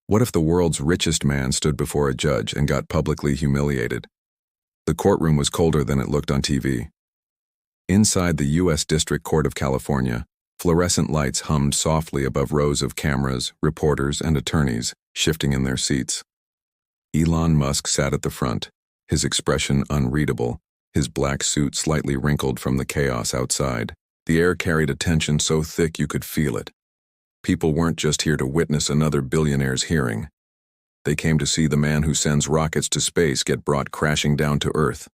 What if the world's richest man stood before a judge and got publicly humiliated? The courtroom was colder than it looked on TV. Inside the U.S. District Court of California, fluorescent lights hummed softly above rows of cameras, reporters, and attorneys shifting in their seats. Elon Musk sat at the front, his expression unreadable, his black suit slightly wrinkled from the chaos outside. The air carried a tension so thick you could feel it. People weren't just here to witness another billionaire's hearing. They came to see the man who sends rockets to space get brought crashing down to Earth.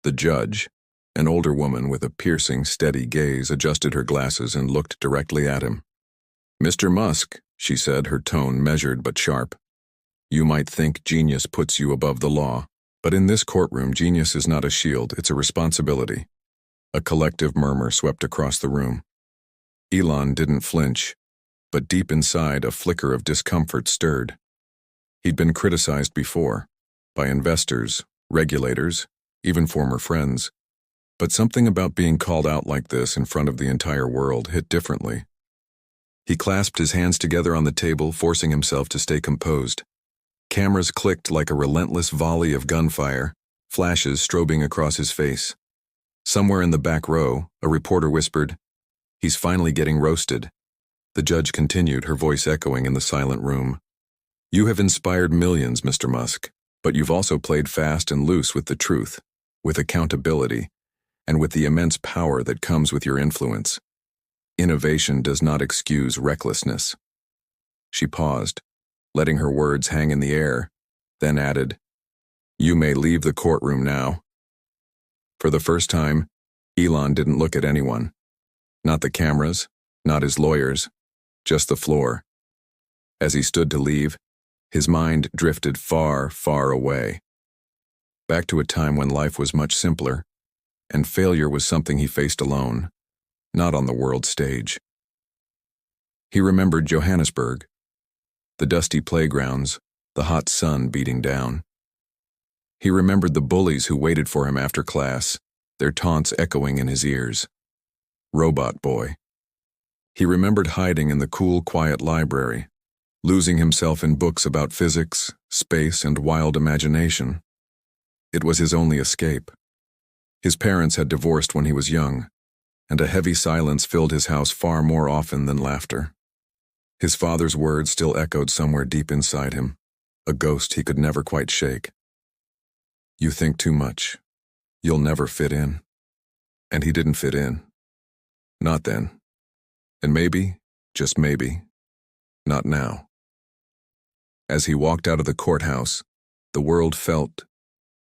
The judge, an older woman with a piercing, steady gaze, adjusted her glasses and looked directly at him. "Mr. Musk," she said, her tone measured but sharp, "you might think genius puts you above the law, but in this courtroom, genius is not a shield, it's a responsibility." A collective murmur swept across the room. Elon didn't flinch, but deep inside a flicker of discomfort stirred. He'd been criticized before, by investors, regulators, even former friends, but something about being called out like this in front of the entire world hit differently. He clasped his hands together on the table, forcing himself to stay composed. Cameras clicked like a relentless volley of gunfire, flashes strobing across his face. Somewhere in the back row, a reporter whispered, "He's finally getting roasted." The judge continued, her voice echoing in the silent room. "You have inspired millions, Mr. Musk, but you've also played fast and loose with the truth, with accountability, and with the immense power that comes with your influence. Innovation does not excuse recklessness." She paused, letting her words hang in the air, then added, "You may leave the courtroom now." For the first time, Elon didn't look at anyone. Not the cameras, not his lawyers, just the floor. As he stood to leave, his mind drifted far, far away. Back to a time when life was much simpler, and failure was something he faced alone, not on the world stage. He remembered Johannesburg, the dusty playgrounds, the hot sun beating down. He remembered the bullies who waited for him after class, their taunts echoing in his ears. Robot boy. He remembered hiding in the cool, quiet library, losing himself in books about physics, space, and wild imagination. It was his only escape. His parents had divorced when he was young, and a heavy silence filled his house far more often than laughter. His father's words still echoed somewhere deep inside him, a ghost he could never quite shake. "You think too much. You'll never fit in." And he didn't fit in. Not then. And maybe, just maybe, not now. As he walked out of the courthouse, the world felt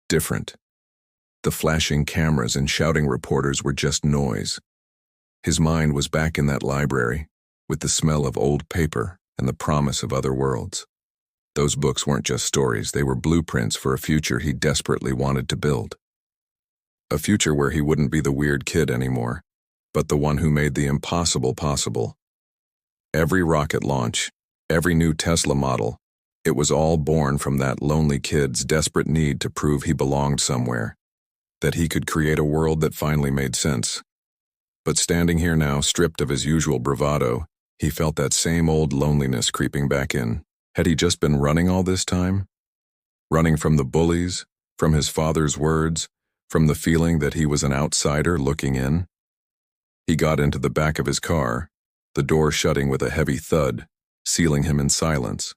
different. The flashing cameras and shouting reporters were just noise. His mind was back in that library, with the smell of old paper and the promise of other worlds. Those books weren't just stories, they were blueprints for a future he desperately wanted to build. A future where he wouldn't be the weird kid anymore, but the one who made the impossible possible. Every rocket launch, every new Tesla model, it was all born from that lonely kid's desperate need to prove he belonged somewhere, that he could create a world that finally made sense. But standing here now, stripped of his usual bravado, he felt that same old loneliness creeping back in. Had he just been running all this time? Running from the bullies, from his father's words, from the feeling that he was an outsider looking in? He got into the back of his car, the door shutting with a heavy thud, sealing him in silence.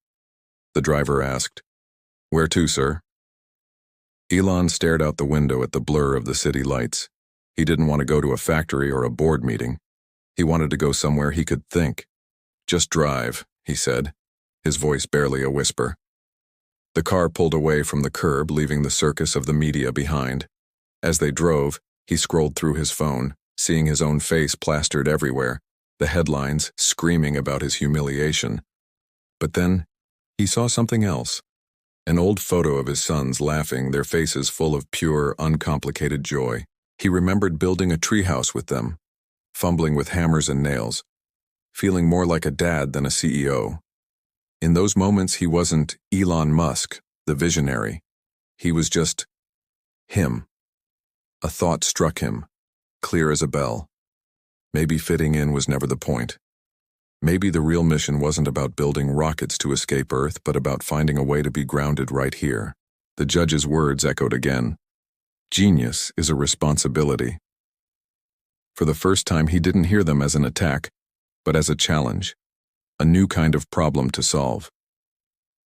The driver asked, "Where to, sir?" Elon stared out the window at the blur of the city lights. He didn't want to go to a factory or a board meeting. He wanted to go somewhere he could think. "Just drive," he said, his voice barely a whisper. The car pulled away from the curb, leaving the circus of the media behind. As they drove, he scrolled through his phone, seeing his own face plastered everywhere, the headlines screaming about his humiliation. But then, he saw something else. An old photo of his sons laughing, their faces full of pure, uncomplicated joy. He remembered building a treehouse with them, fumbling with hammers and nails, feeling more like a dad than a CEO. In those moments, he wasn't Elon Musk, the visionary. He was just him. A thought struck him, clear as a bell. Maybe fitting in was never the point. Maybe the real mission wasn't about building rockets to escape Earth, but about finding a way to be grounded right here. The judge's words echoed again. Genius is a responsibility. For the first time, he didn't hear them as an attack, but as a challenge, a new kind of problem to solve.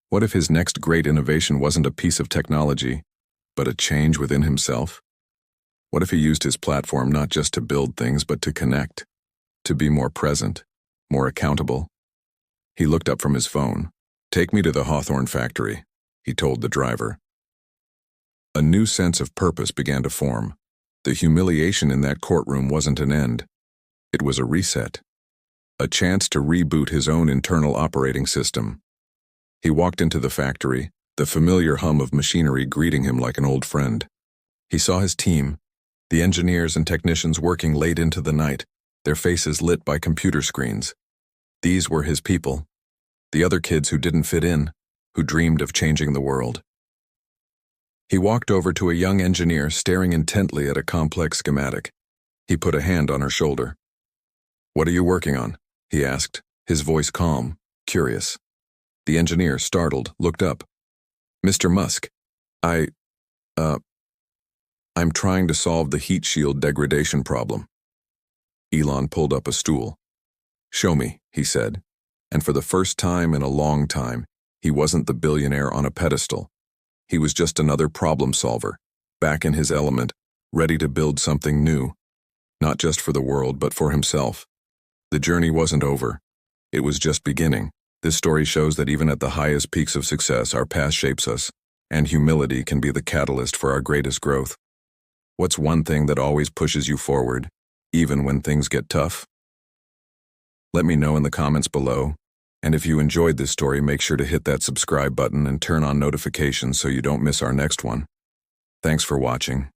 What if his next great innovation wasn't a piece of technology, but a change within himself? What if he used his platform not just to build things, but to connect, to be more present, more accountable? He looked up from his phone. "Take me to the Hawthorne factory," he told the driver. A new sense of purpose began to form. The humiliation in that courtroom wasn't an end. It was a reset, a chance to reboot his own internal operating system. He walked into the factory, the familiar hum of machinery greeting him like an old friend. He saw his team, the engineers and technicians working late into the night, their faces lit by computer screens. These were his people, the other kids who didn't fit in, who dreamed of changing the world. He walked over to a young engineer staring intently at a complex schematic. He put a hand on her shoulder. "What are you working on?" he asked, his voice calm, curious. The engineer, startled, looked up. "Mr. Musk, I'm trying to solve the heat shield degradation problem." Elon pulled up a stool. "Show me," he said, and for the first time in a long time, he wasn't the billionaire on a pedestal. He was just another problem solver, back in his element, ready to build something new, not just for the world, but for himself. The journey wasn't over. It was just beginning. This story shows that even at the highest peaks of success, our past shapes us, and humility can be the catalyst for our greatest growth. What's one thing that always pushes you forward, even when things get tough? Let me know in the comments below. And if you enjoyed this story, make sure to hit that subscribe button and turn on notifications so you don't miss our next one. Thanks for watching.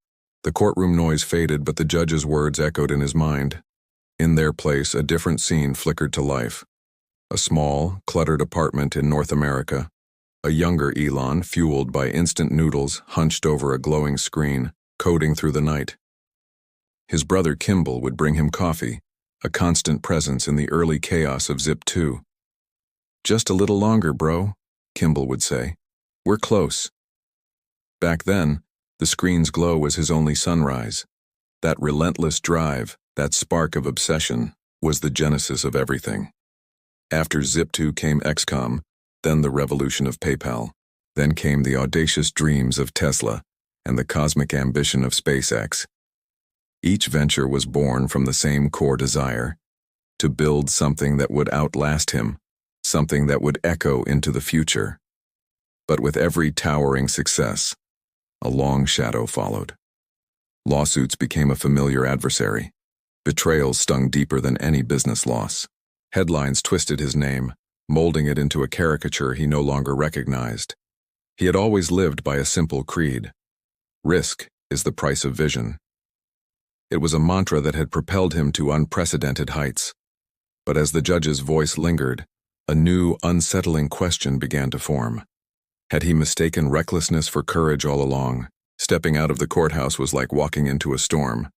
The courtroom noise faded, but the judge's words echoed in his mind. In their place, a different scene flickered to life. A small, cluttered apartment in North America. A younger Elon, fueled by instant noodles, hunched over a glowing screen, coding through the night. His brother Kimball would bring him coffee, a constant presence in the early chaos of Zip 2. "Just a little longer, bro," Kimball would say. "We're close." Back then, the screen's glow was his only sunrise. That relentless drive, that spark of obsession, was the genesis of everything. After Zip 2 came XCOM, then the revolution of PayPal. Then came the audacious dreams of Tesla and the cosmic ambition of SpaceX. Each venture was born from the same core desire, to build something that would outlast him, something that would echo into the future. But with every towering success, a long shadow followed. Lawsuits became a familiar adversary. Betrayals stung deeper than any business loss. Headlines twisted his name, molding it into a caricature he no longer recognized. He had always lived by a simple creed. Risk is the price of vision. It was a mantra that had propelled him to unprecedented heights. But as the judge's voice lingered, a new, unsettling question began to form. Had he mistaken recklessness for courage all along? Stepping out of the courthouse was like walking into a storm.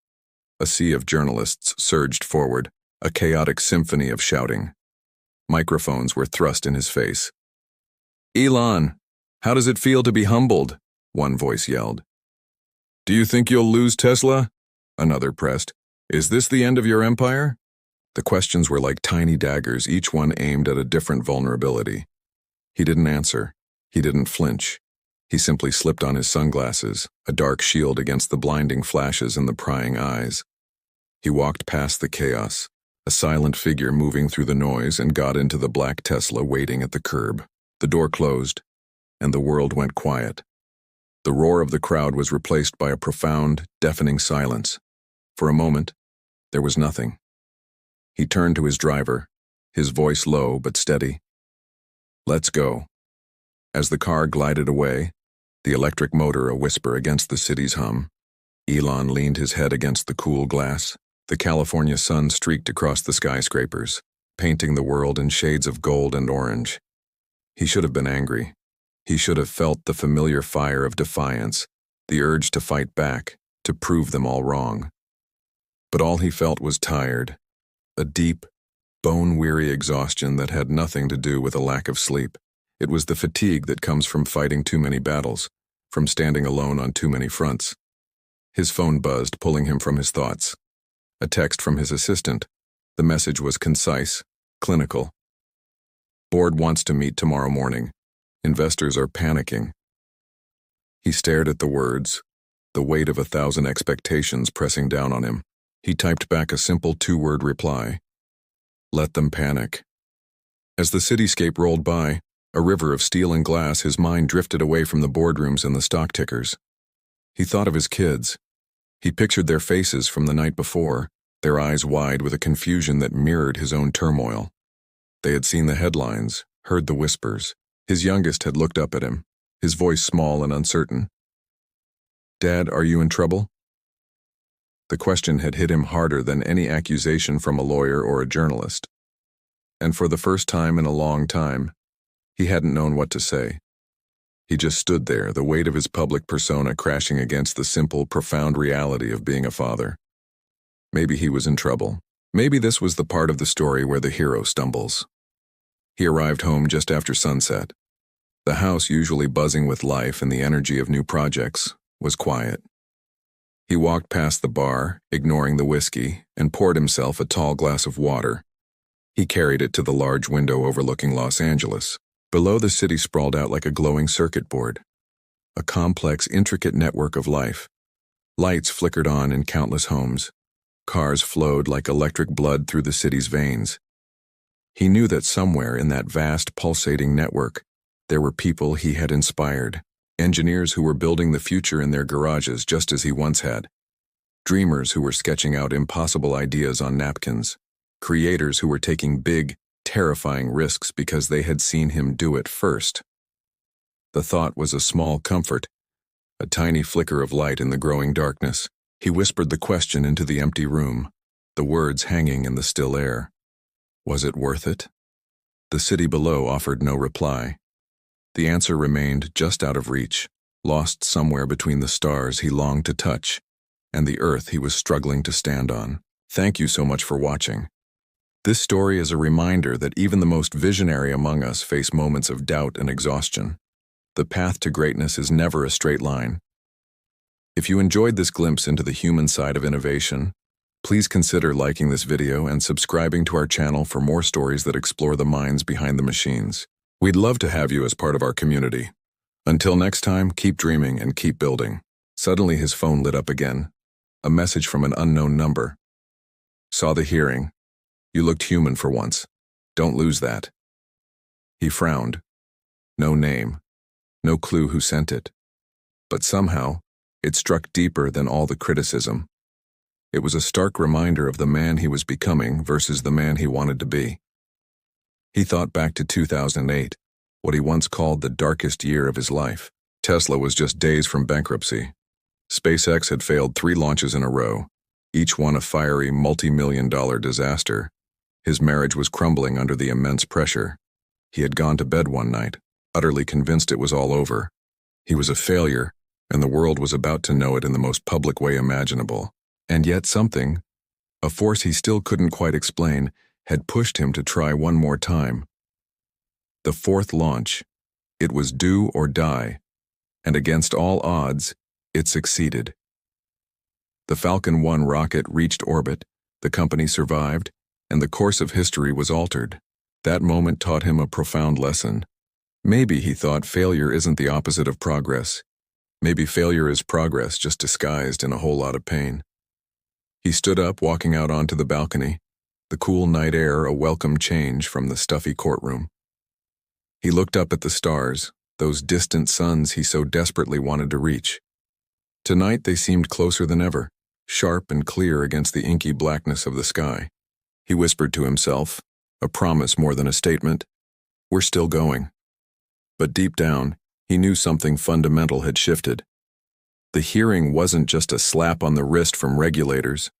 A sea of journalists surged forward, a chaotic symphony of shouting. Microphones were thrust in his face. "Elon, how does it feel to be humbled?" one voice yelled. "Do you think you'll lose Tesla?" another pressed. "Is this the end of your empire?" The questions were like tiny daggers, each one aimed at a different vulnerability. He didn't answer. He didn't flinch. He simply slipped on his sunglasses, a dark shield against the blinding flashes and the prying eyes. He walked past the chaos, a silent figure moving through the noise, and got into the black Tesla waiting at the curb. The door closed, and the world went quiet. The roar of the crowd was replaced by a profound, deafening silence. For a moment, there was nothing. He turned to his driver, his voice low but steady. "Let's go." As the car glided away, the electric motor a whisper against the city's hum, Elon leaned his head against the cool glass. The California sun streaked across the skyscrapers, painting the world in shades of gold and orange. He should have been angry. He should have felt the familiar fire of defiance, the urge to fight back, to prove them all wrong. But all he felt was tired, a deep, bone-weary exhaustion that had nothing to do with a lack of sleep. It was the fatigue that comes from fighting too many battles, from standing alone on too many fronts. His phone buzzed, pulling him from his thoughts. A text from his assistant. The message was concise, clinical. Board wants to meet tomorrow morning. Investors are panicking. He stared at the words, the weight of 1,000 expectations pressing down on him. He typed back a simple 2-word reply. Let them panic. As the cityscape rolled by, a river of steel and glass, his mind drifted away from the boardrooms and the stock tickers. He thought of his kids. He pictured their faces from the night before, their eyes wide with a confusion that mirrored his own turmoil. They had seen the headlines, heard the whispers. His youngest had looked up at him, his voice small and uncertain. Dad, are you in trouble? The question had hit him harder than any accusation from a lawyer or a journalist. And for the first time in a long time, he hadn't known what to say. He just stood there, the weight of his public persona crashing against the simple, profound reality of being a father. Maybe he was in trouble. Maybe this was the part of the story where the hero stumbles. He arrived home just after sunset. The house, usually buzzing with life and the energy of new projects, was quiet. He walked past the bar, ignoring the whiskey, and poured himself a tall glass of water. He carried it to the large window overlooking Los Angeles. Below, the city sprawled out like a glowing circuit board, a complex, intricate network of life. Lights flickered on in countless homes. Cars flowed like electric blood through the city's veins. He knew that somewhere in that vast, pulsating network, there were people he had inspired, engineers who were building the future in their garages just as he once had, dreamers who were sketching out impossible ideas on napkins, creators who were taking big, terrifying risks because they had seen him do it first. The thought was a small comfort, a tiny flicker of light in the growing darkness. He whispered the question into the empty room, the words hanging in the still air. Was it worth it? The city below offered no reply. The answer remained just out of reach, lost somewhere between the stars he longed to touch and the earth he was struggling to stand on. Thank you so much for watching. This story is a reminder that even the most visionary among us face moments of doubt and exhaustion. The path to greatness is never a straight line. If you enjoyed this glimpse into the human side of innovation, please consider liking this video and subscribing to our channel for more stories that explore the minds behind the machines. We'd love to have you as part of our community. Until next time, keep dreaming and keep building. Suddenly his phone lit up again. A message from an unknown number. Saw the hearing. You looked human for once. Don't lose that. He frowned. No name. No clue who sent it. But somehow, it struck deeper than all the criticism. It was a stark reminder of the man he was becoming versus the man he wanted to be. He thought back to 2008, what he once called the darkest year of his life. Tesla was just days from bankruptcy. SpaceX had failed 3 launches in a row, each one a fiery, multi-million-dollar disaster. His marriage was crumbling under the immense pressure. He had gone to bed one night, utterly convinced it was all over. He was a failure, and the world was about to know it in the most public way imaginable. And yet something, a force he still couldn't quite explain, had pushed him to try one more time. The 4th launch. It was do or die, and against all odds, it succeeded. The Falcon 1 rocket reached orbit, the company survived, and the course of history was altered. That moment taught him a profound lesson. Maybe, he thought, failure isn't the opposite of progress. Maybe failure is progress just disguised in a whole lot of pain. He stood up, walking out onto the balcony, the cool night air a welcome change from the stuffy courtroom. He looked up at the stars, those distant suns he so desperately wanted to reach. Tonight they seemed closer than ever, sharp and clear against the inky blackness of the sky. He whispered to himself, a promise more than a statement, "We're still going." But deep down, he knew something fundamental had shifted. The hearing wasn't just a slap on the wrist from regulators.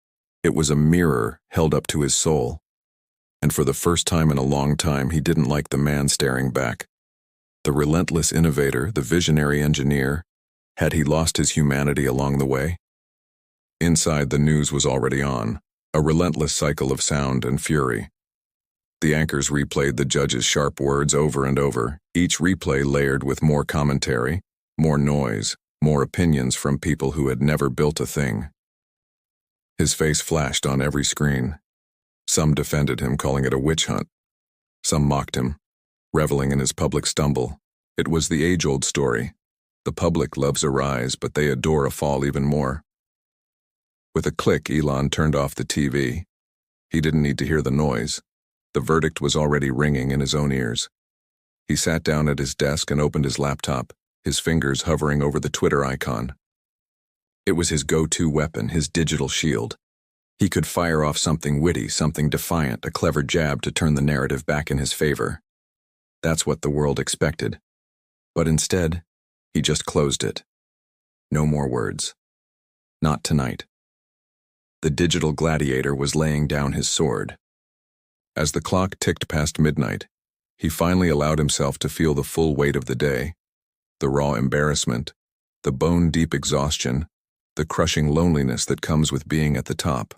It was a mirror held up to his soul. And for the first time in a long time, he didn't like the man staring back. The relentless innovator, the visionary engineer, had he lost his humanity along the way? Inside, the news was already on, a relentless cycle of sound and fury. The anchors replayed the judge's sharp words over and over, each replay layered with more commentary, more noise, more opinions from people who had never built a thing. His face flashed on every screen. Some defended him, calling it a witch hunt. Some mocked him, reveling in his public stumble. It was the age-old story. The public loves a rise, but they adore a fall even more. With a click, Elon turned off the TV. He didn't need to hear the noise. The verdict was already ringing in his own ears. He sat down at his desk and opened his laptop, his fingers hovering over the Twitter icon. It was his go-to weapon, his digital shield. He could fire off something witty, something defiant, a clever jab to turn the narrative back in his favor. That's what the world expected. But instead, he just closed it. No more words. Not tonight. The digital gladiator was laying down his sword. As the clock ticked past midnight, he finally allowed himself to feel the full weight of the day, the raw embarrassment, the bone-deep exhaustion, the crushing loneliness that comes with being at the top.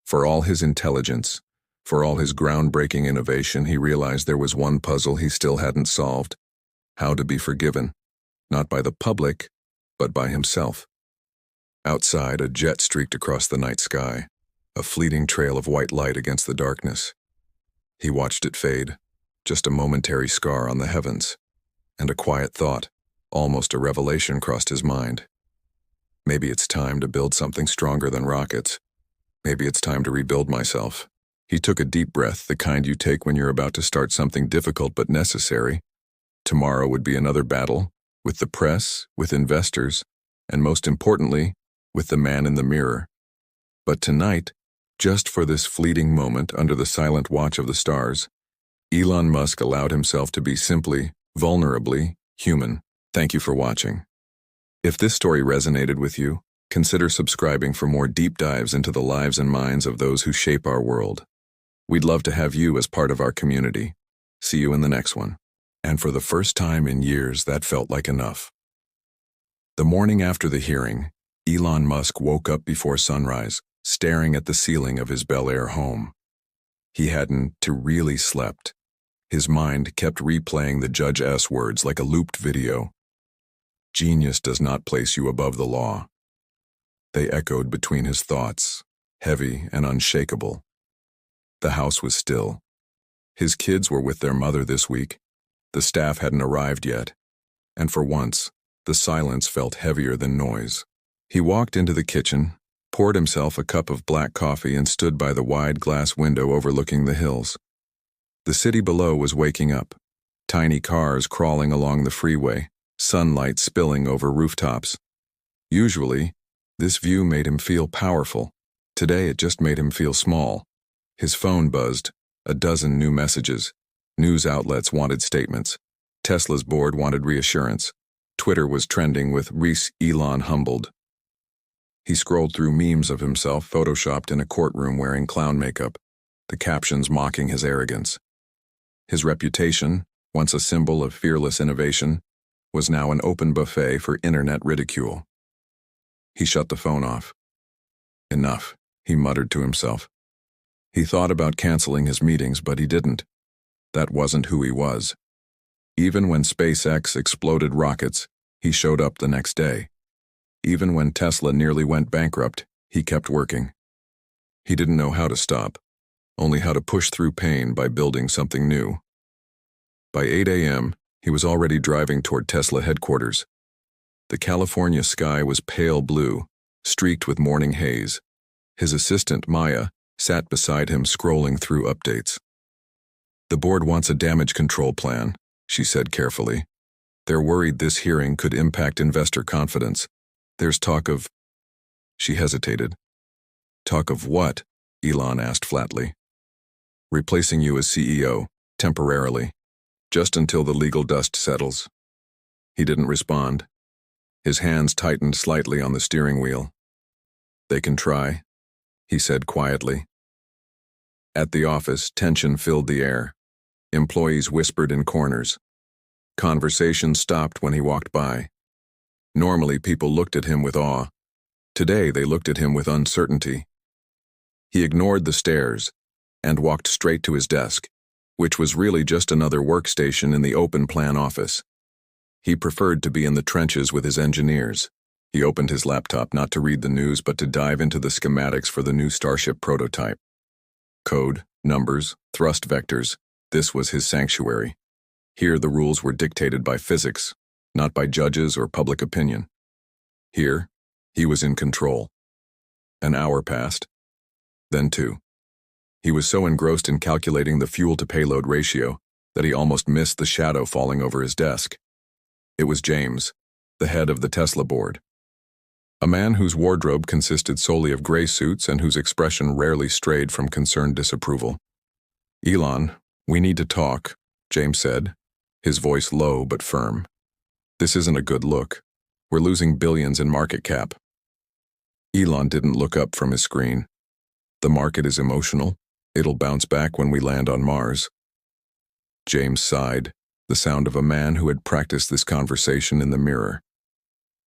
For all his intelligence, for all his groundbreaking innovation, he realized there was one puzzle he still hadn't solved: how to be forgiven, not by the public, but by himself. Outside, a jet streaked across the night sky, a fleeting trail of white light against the darkness. He watched it fade, just a momentary scar on the heavens, and a quiet thought, almost a revelation, crossed his mind. Maybe it's time to build something stronger than rockets. Maybe it's time to rebuild myself. He took a deep breath, the kind you take when you're about to start something difficult but necessary. Tomorrow would be another battle, with the press, with investors, and most importantly, with the man in the mirror. But tonight, just for this fleeting moment under the silent watch of the stars, Elon Musk allowed himself to be simply, vulnerably, human. Thank you for watching. If this story resonated with you, consider subscribing for more deep dives into the lives and minds of those who shape our world. We'd love to have you as part of our community. See you in the next one. And for the first time in years, that felt like enough. The morning after the hearing, Elon Musk woke up before sunrise, staring at the ceiling of his Bel Air home. He hadn't really slept. His mind kept replaying the judge's words like a looped video. Genius does not place you above the law. They echoed between his thoughts, heavy and unshakable. The house was still. His kids were with their mother this week. The staff hadn't arrived yet. And for once, the silence felt heavier than noise. He walked into the kitchen, poured himself a cup of black coffee, and stood by the wide glass window overlooking the hills. The city below was waking up. Tiny cars crawling along the freeway, sunlight spilling over rooftops. Usually, this view made him feel powerful. Today it just made him feel small. His phone buzzed, a dozen new messages. News outlets wanted statements. Tesla's board wanted reassurance. Twitter was trending with Elon humbled. He scrolled through memes of himself photoshopped in a courtroom wearing clown makeup, the captions mocking his arrogance. His reputation, once a symbol of fearless innovation, was now an open buffet for internet ridicule. He shut the phone off. Enough, he muttered to himself. He thought about canceling his meetings, but he didn't. That wasn't who he was. Even when SpaceX exploded rockets, he showed up the next day. Even when Tesla nearly went bankrupt, he kept working. He didn't know how to stop, only how to push through pain by building something new. By 8 a.m., he was already driving toward Tesla headquarters. The California sky was pale blue, streaked with morning haze. His assistant, Maya, sat beside him scrolling through updates. "The board wants a damage control plan," she said carefully. "They're worried this hearing could impact investor confidence. There's talk of—" She hesitated. "Talk of what?" Elon asked flatly. "Replacing you as CEO, temporarily, just until the legal dust settles." He didn't respond. His hands tightened slightly on the steering wheel. "They can try," he said quietly. At the office, tension filled the air. Employees whispered in corners. Conversation stopped when he walked by. Normally, people looked at him with awe. Today, they looked at him with uncertainty. He ignored the stares, and walked straight to his desk, which was really just another workstation in the open plan office. He preferred to be in the trenches with his engineers. He opened his laptop not to read the news but to dive into the schematics for the new Starship prototype. Code, numbers, thrust vectors, this was his sanctuary. Here the rules were dictated by physics, not by judges or public opinion. Here, he was in control. An hour passed, then 2. He was so engrossed in calculating the fuel-to-payload ratio that he almost missed the shadow falling over his desk. It was James, the head of the Tesla board. A man whose wardrobe consisted solely of gray suits and whose expression rarely strayed from concerned disapproval. "Elon, we need to talk," James said, his voice low but firm. "This isn't a good look. We're losing billions in market cap." Elon didn't look up from his screen. "The market is emotional. It'll bounce back when we land on Mars." James sighed, the sound of a man who had practiced this conversation in the mirror.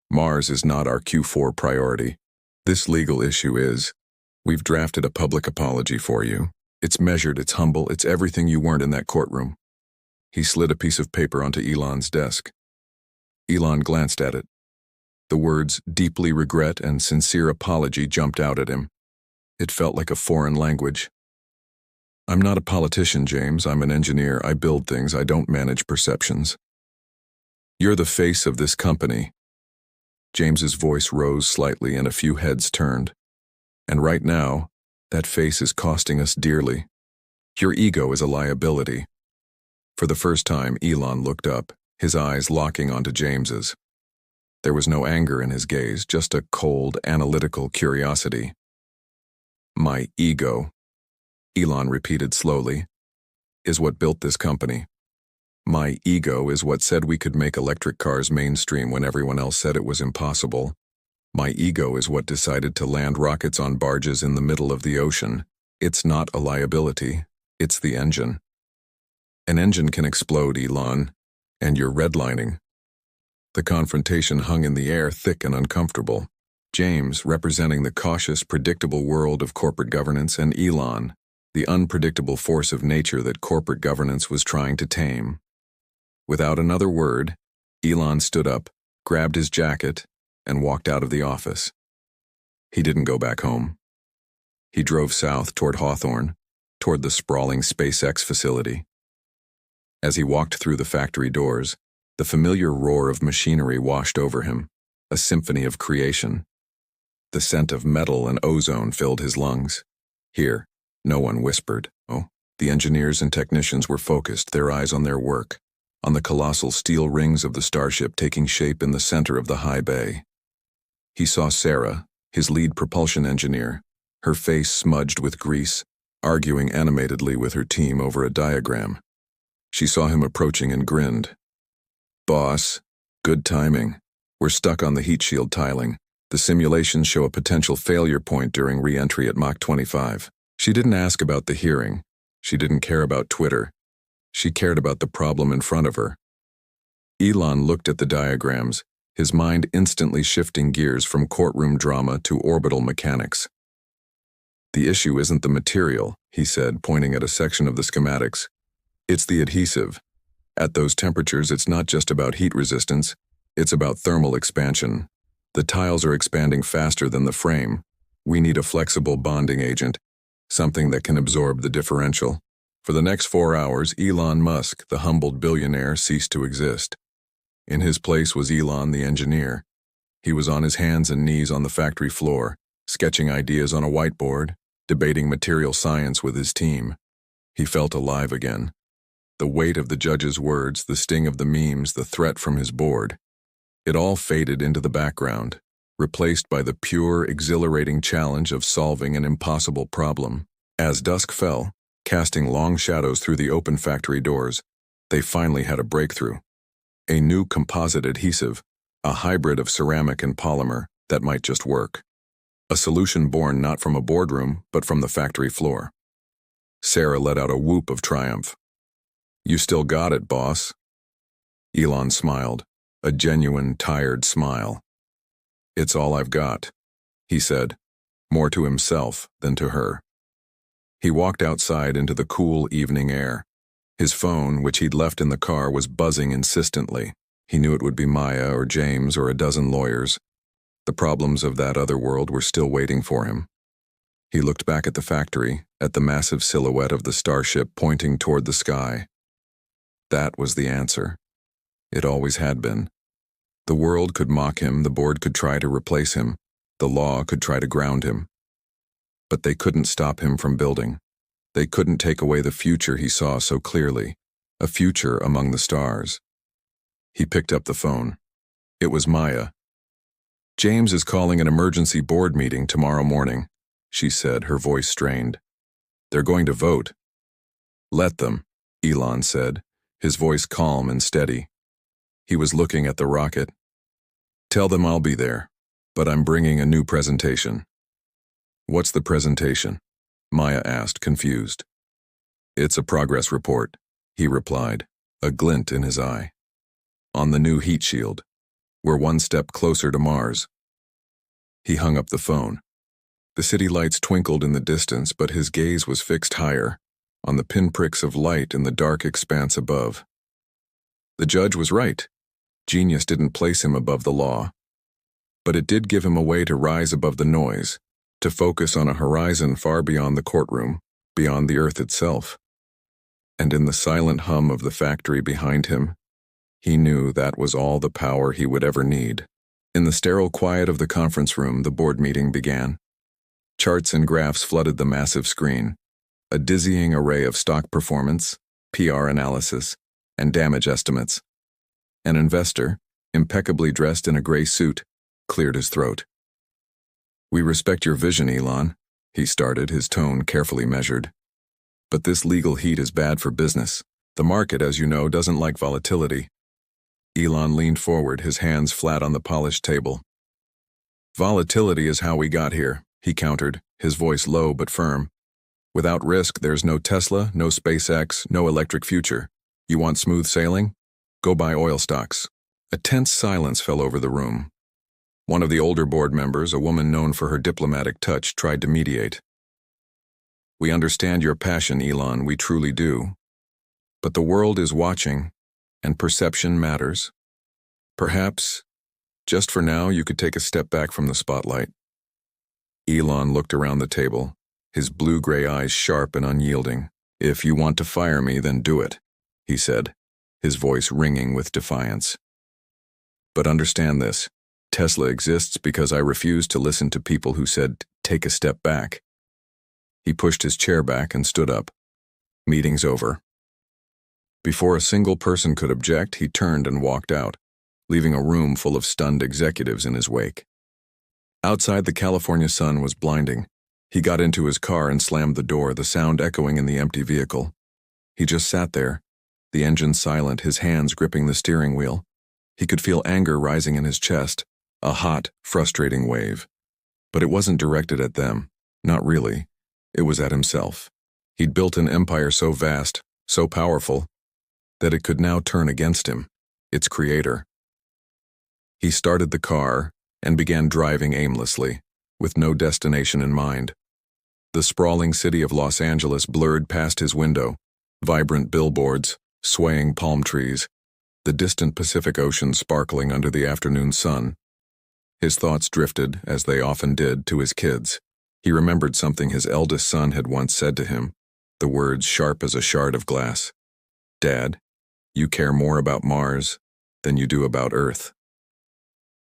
"Mars is not our Q4 priority. This legal issue is. We've drafted a public apology for you. It's measured, it's humble, it's everything you weren't in that courtroom." He slid a piece of paper onto Elon's desk. Elon glanced at it. The words "deeply regret" and "sincere apology" jumped out at him. It felt like a foreign language. "I'm not a politician, James. I'm an engineer. I build things. I don't manage perceptions. You're the face of this company." James's voice rose slightly and a few heads turned. "And right now, that face is costing us dearly. Your ego is a liability." For the first time, Elon looked up, his eyes locking onto James's. There was no anger in his gaze, just a cold, analytical curiosity. "My ego," Elon repeated slowly, "is what built this company. My ego is what said we could make electric cars mainstream when everyone else said it was impossible. My ego is what decided to land rockets on barges in the middle of the ocean. It's not a liability, it's the engine. An engine can explode, Elon, and you're redlining." The confrontation hung in the air, thick and uncomfortable. James, representing the cautious, predictable world of corporate governance, and Elon, the unpredictable force of nature that corporate governance was trying to tame. Without another word, Elon stood up, grabbed his jacket, and walked out of the office. He didn't go back home. He drove south toward Hawthorne, toward the sprawling SpaceX facility. As he walked through the factory doors, the familiar roar of machinery washed over him, a symphony of creation. The scent of metal and ozone filled his lungs. Here, no one whispered. Oh, the engineers and technicians were focused, their eyes on their work, on the colossal steel rings of the Starship taking shape in the center of the high bay. He saw Sarah, his lead propulsion engineer, her face smudged with grease, arguing animatedly with her team over a diagram. She saw him approaching and grinned. "Boss, good timing. We're stuck on the heat shield tiling. The simulations show a potential failure point during re-entry at Mach 25. She didn't ask about the hearing. She didn't care about Twitter. She cared about the problem in front of her." Elon looked at the diagrams, his mind instantly shifting gears from courtroom drama to orbital mechanics. "The issue isn't the material," he said, pointing at a section of the schematics. "It's the adhesive. At those temperatures, it's not just about heat resistance, it's about thermal expansion. The tiles are expanding faster than the frame. We need a flexible bonding agent, something that can absorb the differential." For the next 4 hours, Elon Musk, the humbled billionaire, ceased to exist. In his place was Elon, the engineer. He was on his hands and knees on the factory floor, sketching ideas on a whiteboard, debating material science with his team. He felt alive again. The weight of the judge's words, the sting of the memes, the threat from his board. It all faded into the background, replaced by the pure, exhilarating challenge of solving an impossible problem. As dusk fell, casting long shadows through the open factory doors, they finally had a breakthrough. A new composite adhesive, a hybrid of ceramic and polymer that might just work. A solution born not from a boardroom, but from the factory floor. Sarah let out a whoop of triumph. "You still got it, boss." Elon smiled, a genuine, tired smile. "It's all I've got," he said, more to himself than to her. He walked outside into the cool evening air. His phone, which he'd left in the car, was buzzing insistently. He knew it would be Maya or James or a dozen lawyers. The problems of that other world were still waiting for him. He looked back at the factory, at the massive silhouette of the starship pointing toward the sky. That was the answer. It always had been. The world could mock him, the board could try to replace him, the law could try to ground him. But they couldn't stop him from building. They couldn't take away the future he saw so clearly, a future among the stars. He picked up the phone. It was Maya. "James is calling an emergency board meeting tomorrow morning," she said, her voice strained. "They're going to vote." "Let them," Elon said, his voice calm and steady. He was looking at the rocket. "Tell them I'll be there, but I'm bringing a new presentation." "What's the presentation?" Maya asked, confused. "It's a progress report," he replied, a glint in his eye. "On the new heat shield. We're one step closer to Mars." He hung up the phone. The city lights twinkled in the distance, but his gaze was fixed higher, on the pinpricks of light in the dark expanse above. The judge was right. Genius didn't place him above the law. But it did give him a way to rise above the noise, to focus on a horizon far beyond the courtroom, beyond the earth itself. And in the silent hum of the factory behind him, he knew that was all the power he would ever need. In the sterile quiet of the conference room, the board meeting began. Charts and graphs flooded the massive screen, a dizzying array of stock performance, PR analysis, and damage estimates. An investor, impeccably dressed in a gray suit, cleared his throat. "We respect your vision, Elon," he started, his tone carefully measured. "But this legal heat is bad for business. The market, as you know, doesn't like volatility." Elon leaned forward, his hands flat on the polished table. "Volatility is how we got here," he countered, his voice low but firm. "Without risk, there's no Tesla, no SpaceX, no electric future. You want smooth sailing? Go buy oil stocks." A tense silence fell over the room. One of the older board members, a woman known for her diplomatic touch, tried to mediate. "We understand your passion, Elon, we truly do. But the world is watching, and perception matters. Perhaps, just for now, you could take a step back from the spotlight." Elon looked around the table, his blue-gray eyes sharp and unyielding. "If you want to fire me, then do it," he said, his voice ringing with defiance. "But understand this. Tesla exists because I refused to listen to people who said, 'Take a step back.'" He pushed his chair back and stood up. "Meeting's over." Before a single person could object, he turned and walked out, leaving a room full of stunned executives in his wake. Outside, the California sun was blinding. He got into his car and slammed the door, the sound echoing in the empty vehicle. He just sat there, the engine silent, his hands gripping the steering wheel. He could feel anger rising in his chest, a hot, frustrating wave. But it wasn't directed at them, not really. It was at himself. He'd built an empire so vast, so powerful, that it could now turn against him, its creator. He started the car and began driving aimlessly, with no destination in mind. The sprawling city of Los Angeles blurred past his window, vibrant billboards, swaying palm trees, the distant Pacific Ocean sparkling under the afternoon sun. His thoughts drifted, as they often did, to his kids. He remembered something his eldest son had once said to him, the words sharp as a shard of glass. "Dad, you care more about Mars than you do about Earth."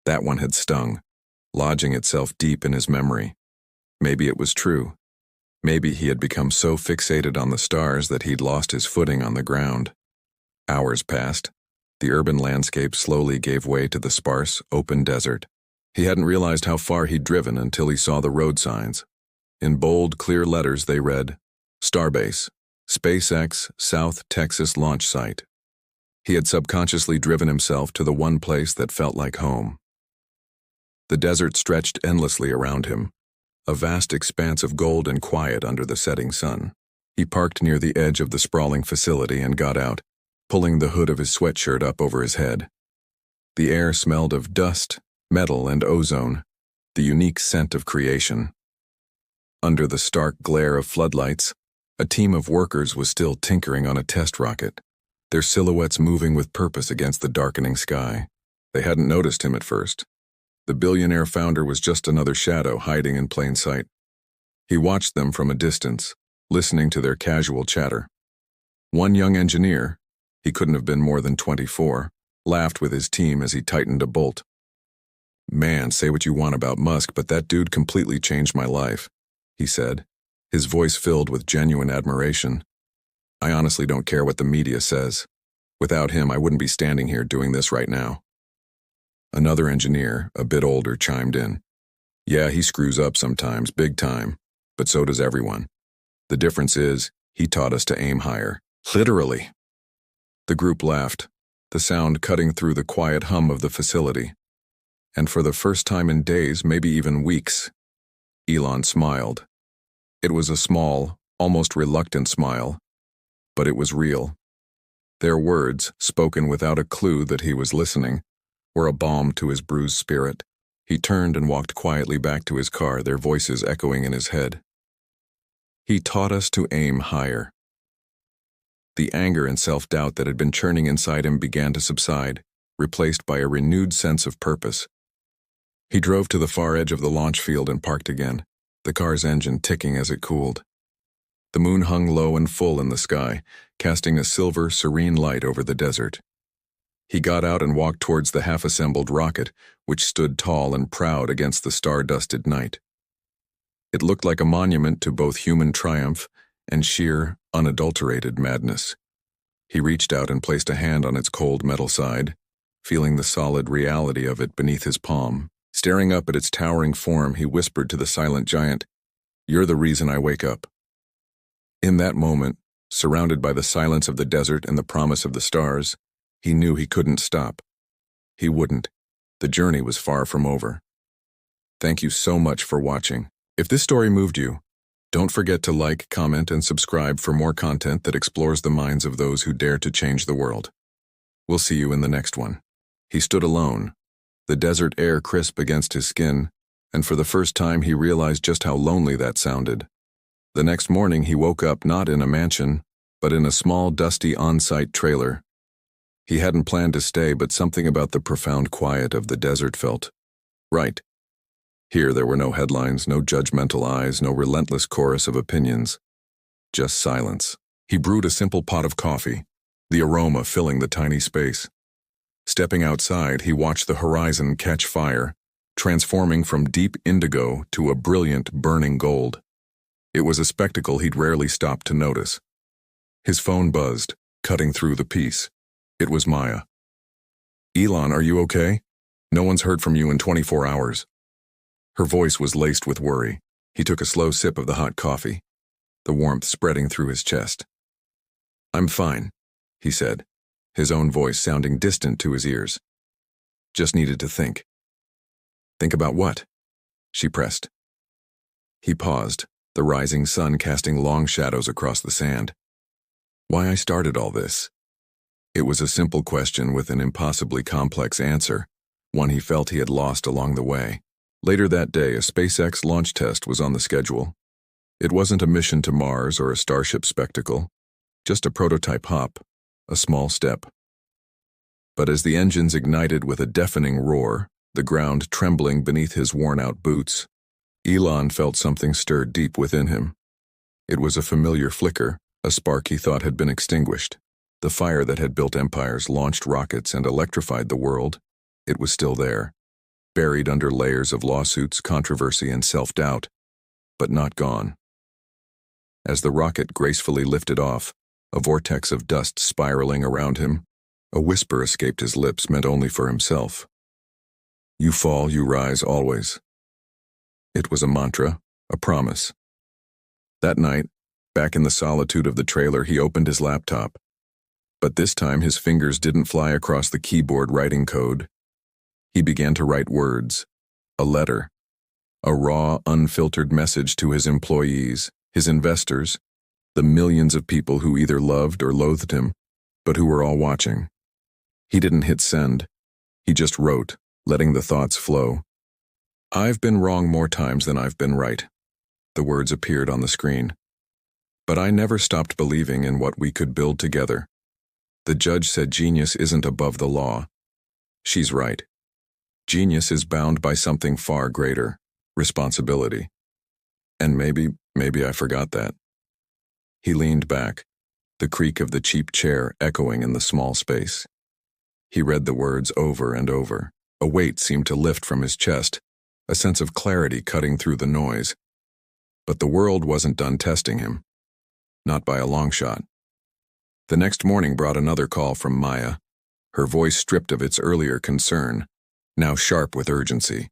That one had stung, lodging itself deep in his memory. Maybe it was true. Maybe he had become so fixated on the stars that he'd lost his footing on the ground. Hours passed. The urban landscape slowly gave way to the sparse, open desert. He hadn't realized how far he'd driven until he saw the road signs. In bold, clear letters they read, "Starbase, SpaceX South Texas Launch Site." He had subconsciously driven himself to the one place that felt like home. The desert stretched endlessly around him, a vast expanse of gold and quiet under the setting sun. He parked near the edge of the sprawling facility and got out, pulling the hood of his sweatshirt up over his head. The air smelled of dust, metal, and ozone, the unique scent of creation. Under the stark glare of floodlights, A team of workers was still tinkering on a test rocket, their silhouettes moving with purpose against the darkening sky. They hadn't noticed him at first. The billionaire founder was just another shadow hiding in plain sight. He watched them from a distance, listening to their casual chatter. One young engineer, he couldn't have been more than 24, laughed with his team as he tightened a bolt. "Man, say what you want about Musk, but that dude completely changed my life," he said, his voice filled with genuine admiration. "I honestly don't care what the media says. Without him, I wouldn't be standing here doing this right now." Another engineer, a bit older, chimed in. "Yeah, he screws up sometimes, big time, but so does everyone. The difference is, he taught us to aim higher. Literally." The group laughed, the sound cutting through the quiet hum of the facility. And for the first time in days, maybe even weeks, Elon smiled. It was a small, almost reluctant smile, but it was real. Their words, spoken without a clue that he was listening, were a balm to his bruised spirit. He turned and walked quietly back to his car, their voices echoing in his head. He taught us to aim higher. The anger and self-doubt that had been churning inside him began to subside, replaced by a renewed sense of purpose. He drove to the far edge of the launch field and parked again, the car's engine ticking as it cooled. The moon hung low and full in the sky, casting a silver, serene light over the desert. He got out and walked towards the half-assembled rocket, which stood tall and proud against the star-dusted night. It looked like a monument to both human triumph and sheer, unadulterated madness. He reached out and placed a hand on its cold metal side, feeling the solid reality of it beneath his palm. Staring up at its towering form, he whispered to the silent giant, "You're the reason I wake up." In that moment, surrounded by the silence of the desert and the promise of the stars, he knew he couldn't stop. He wouldn't. The journey was far from over. Thank you so much for watching. If this story moved you, don't forget to like, comment, and subscribe for more content that explores the minds of those who dare to change the world. We'll see you in the next one. He stood alone, the desert air crisp against his skin, and for the first time he realized just how lonely that sounded. The next morning he woke up not in a mansion, but in a small, dusty on-site trailer. He hadn't planned to stay, but something about the profound quiet of the desert felt right. Here there were no headlines, no judgmental eyes, no relentless chorus of opinions. Just silence. He brewed a simple pot of coffee, the aroma filling the tiny space. Stepping outside, he watched the horizon catch fire, transforming from deep indigo to a brilliant, burning gold. It was a spectacle he'd rarely stopped to notice. His phone buzzed, cutting through the peace. It was Maya. "Elon, are you okay? No one's heard from you in 24 hours. Her voice was laced with worry. He took a slow sip of the hot coffee, the warmth spreading through his chest. "I'm fine," he said, his own voice sounding distant to his ears. "Just needed to think." "Think about what?" she pressed. He paused, the rising sun casting long shadows across the sand. "Why I started all this?" It was a simple question with an impossibly complex answer, one he felt he had lost along the way. Later that day, a SpaceX launch test was on the schedule. It wasn't a mission to Mars or a Starship spectacle, just a prototype hop, a small step. But as the engines ignited with a deafening roar, the ground trembling beneath his worn-out boots, Elon felt something stir deep within him. It was a familiar flicker, a spark he thought had been extinguished. The fire that had built empires, launched rockets, and electrified the world, it was still there, buried under layers of lawsuits, controversy, and self-doubt, but not gone. As the rocket gracefully lifted off, a vortex of dust spiraling around him, a whisper escaped his lips meant only for himself. "You fall, you rise always." It was a mantra, a promise. That night, back in the solitude of the trailer, he opened his laptop. But this time his fingers didn't fly across the keyboard writing code. He began to write words, a letter, a raw, unfiltered message to his employees, his investors, the millions of people who either loved or loathed him, but who were all watching. He didn't hit send. He just wrote, letting the thoughts flow. "I've been wrong more times than I've been right." The words appeared on the screen. But I never stopped believing in what we could build together. The judge said genius isn't above the law. She's right. Genius is bound by something far greater, responsibility. And maybe I forgot that. He leaned back, the creak of the cheap chair echoing in the small space. He read the words over and over. A weight seemed to lift from his chest, a sense of clarity cutting through the noise. But the world wasn't done testing him. Not by a long shot. The next morning brought another call from Maya, her voice stripped of its earlier concern, now sharp with urgency.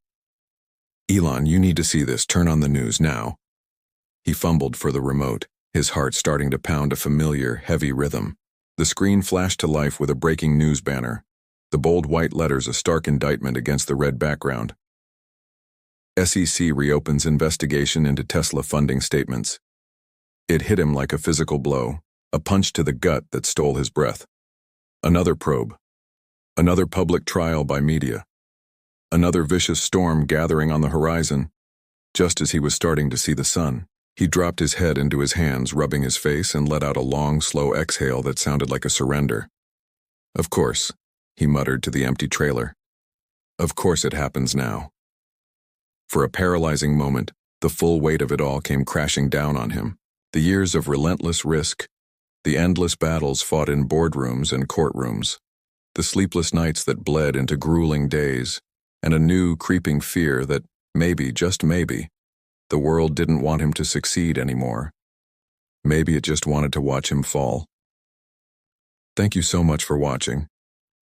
Elon, you need to see this. Turn on the news now. He fumbled for the remote, his heart starting to pound a familiar, heavy rhythm. The screen flashed to life with a breaking news banner, the bold white letters a stark indictment against the red background. SEC reopens investigation into Tesla funding statements. It hit him like a physical blow, a punch to the gut that stole his breath. Another probe. Another public trial by media. Another vicious storm gathering on the horizon. Just as he was starting to see the sun, he dropped his head into his hands, rubbing his face, and let out a long, slow exhale that sounded like a surrender. Of course, he muttered to the empty trailer. Of course it happens now. For a paralyzing moment, the full weight of it all came crashing down on him. The years of relentless risk, the endless battles fought in boardrooms and courtrooms, the sleepless nights that bled into grueling days, and a new, creeping fear that maybe, just maybe, the world didn't want him to succeed anymore. Maybe it just wanted to watch him fall. Thank you so much for watching.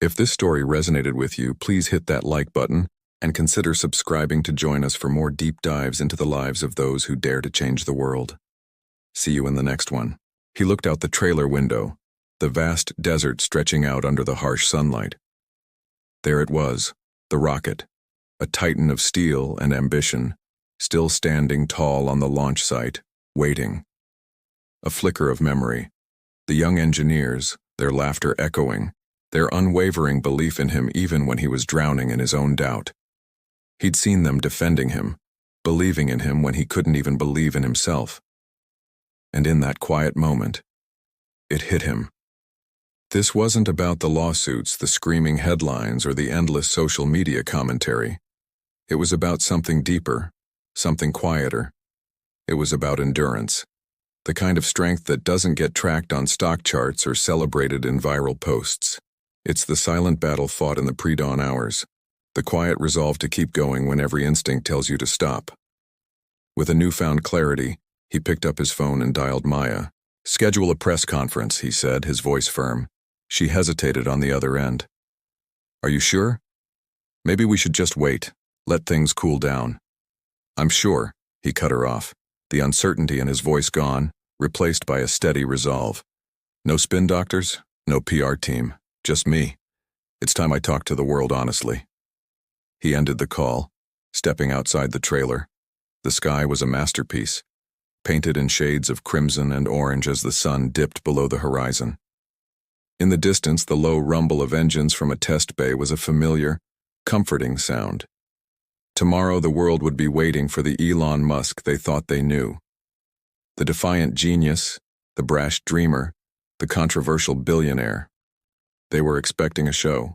If this story resonated with you, please hit that like button and consider subscribing to join us for more deep dives into the lives of those who dare to change the world. See you in the next one. He looked out the trailer window, the vast desert stretching out under the harsh sunlight. There it was, the rocket, a titan of steel and ambition, still standing tall on the launch site, waiting. A flicker of memory. The young engineers, their laughter echoing, their unwavering belief in him even when he was drowning in his own doubt. He'd seen them defending him, believing in him when he couldn't even believe in himself. And in that quiet moment, it hit him. This wasn't about the lawsuits, the screaming headlines, or the endless social media commentary. It was about something deeper, something quieter. It was about endurance, the kind of strength that doesn't get tracked on stock charts or celebrated in viral posts. It's the silent battle fought in the pre-dawn hours, the quiet resolve to keep going when every instinct tells you to stop. With a newfound clarity, he picked up his phone and dialed Maya. "Schedule a press conference," he said, his voice firm. She hesitated on the other end. "Are you sure? Maybe we should just wait, let things cool down." "I'm sure," he cut her off, the uncertainty in his voice gone, replaced by a steady resolve. "No spin doctors, no PR team, just me. It's time I talked to the world honestly." He ended the call, stepping outside the trailer. The sky was a masterpiece, painted in shades of crimson and orange as the sun dipped below the horizon. In the distance, the low rumble of engines from a test bay was a familiar, comforting sound. Tomorrow the world would be waiting for the Elon Musk they thought they knew. The defiant genius, the brash dreamer, the controversial billionaire. They were expecting a show,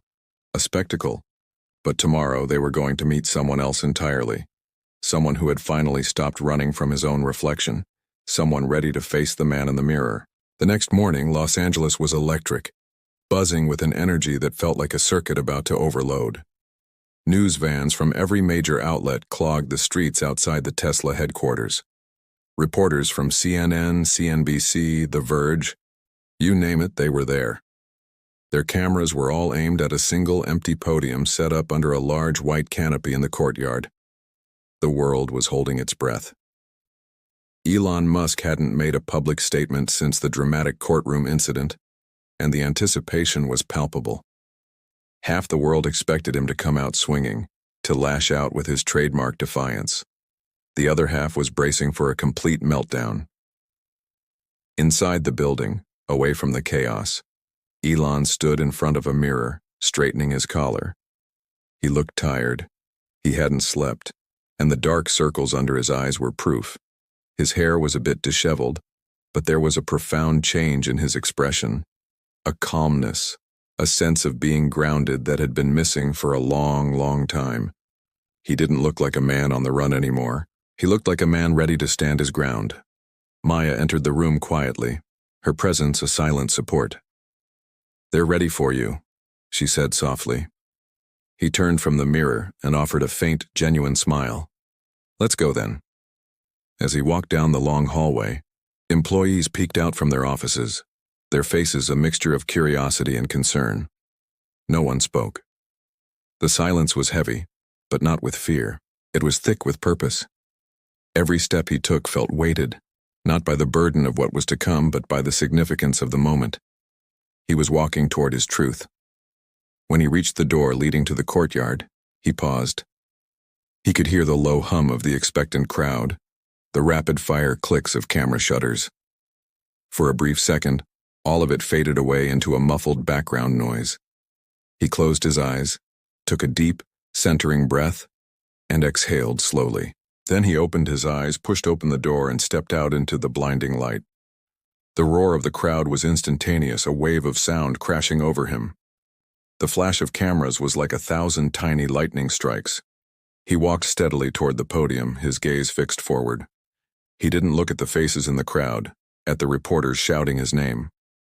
a spectacle, but tomorrow they were going to meet someone else entirely. Someone who had finally stopped running from his own reflection, someone ready to face the man in the mirror. The next morning, Los Angeles was electric, buzzing with an energy that felt like a circuit about to overload. News vans from every major outlet clogged the streets outside the Tesla headquarters. Reporters from CNN, CNBC, The Verge, you name it, they were there. Their cameras were all aimed at a single empty podium set up under a large white canopy in the courtyard. The world was holding its breath. Elon Musk hadn't made a public statement since the dramatic courtroom incident, and the anticipation was palpable. Half the world expected him to come out swinging, to lash out with his trademark defiance. The other half was bracing for a complete meltdown. Inside the building, away from the chaos, Elon stood in front of a mirror, straightening his collar. He looked tired. He hadn't slept, and the dark circles under his eyes were proof. His hair was a bit disheveled, But there was a profound change in his expression, a calmness, a sense of being grounded that had been missing for a long, long time. He didn't look like a man on the run anymore. He looked like a man ready to stand his ground. Maya entered the room quietly, her presence a silent support. "They're ready for you," she said softly. He turned from the mirror and offered a faint, genuine smile. "Let's go then." As he walked down the long hallway, employees peeked out from their offices, their faces a mixture of curiosity and concern. No one spoke. The silence was heavy, but not with fear. It was thick with purpose. Every step he took felt weighted, not by the burden of what was to come, but by the significance of the moment. He was walking toward his truth. When he reached the door leading to the courtyard, he paused. He could hear the low hum of the expectant crowd, the rapid-fire clicks of camera shutters. For a brief second, all of it faded away into a muffled background noise. He closed his eyes, took a deep, centering breath, and exhaled slowly. Then he opened his eyes, pushed open the door, and stepped out into the blinding light. The roar of the crowd was instantaneous, a wave of sound crashing over him. The flash of cameras was like 1,000 tiny lightning strikes. He walked steadily toward the podium, his gaze fixed forward. He didn't look at the faces in the crowd, at the reporters shouting his name.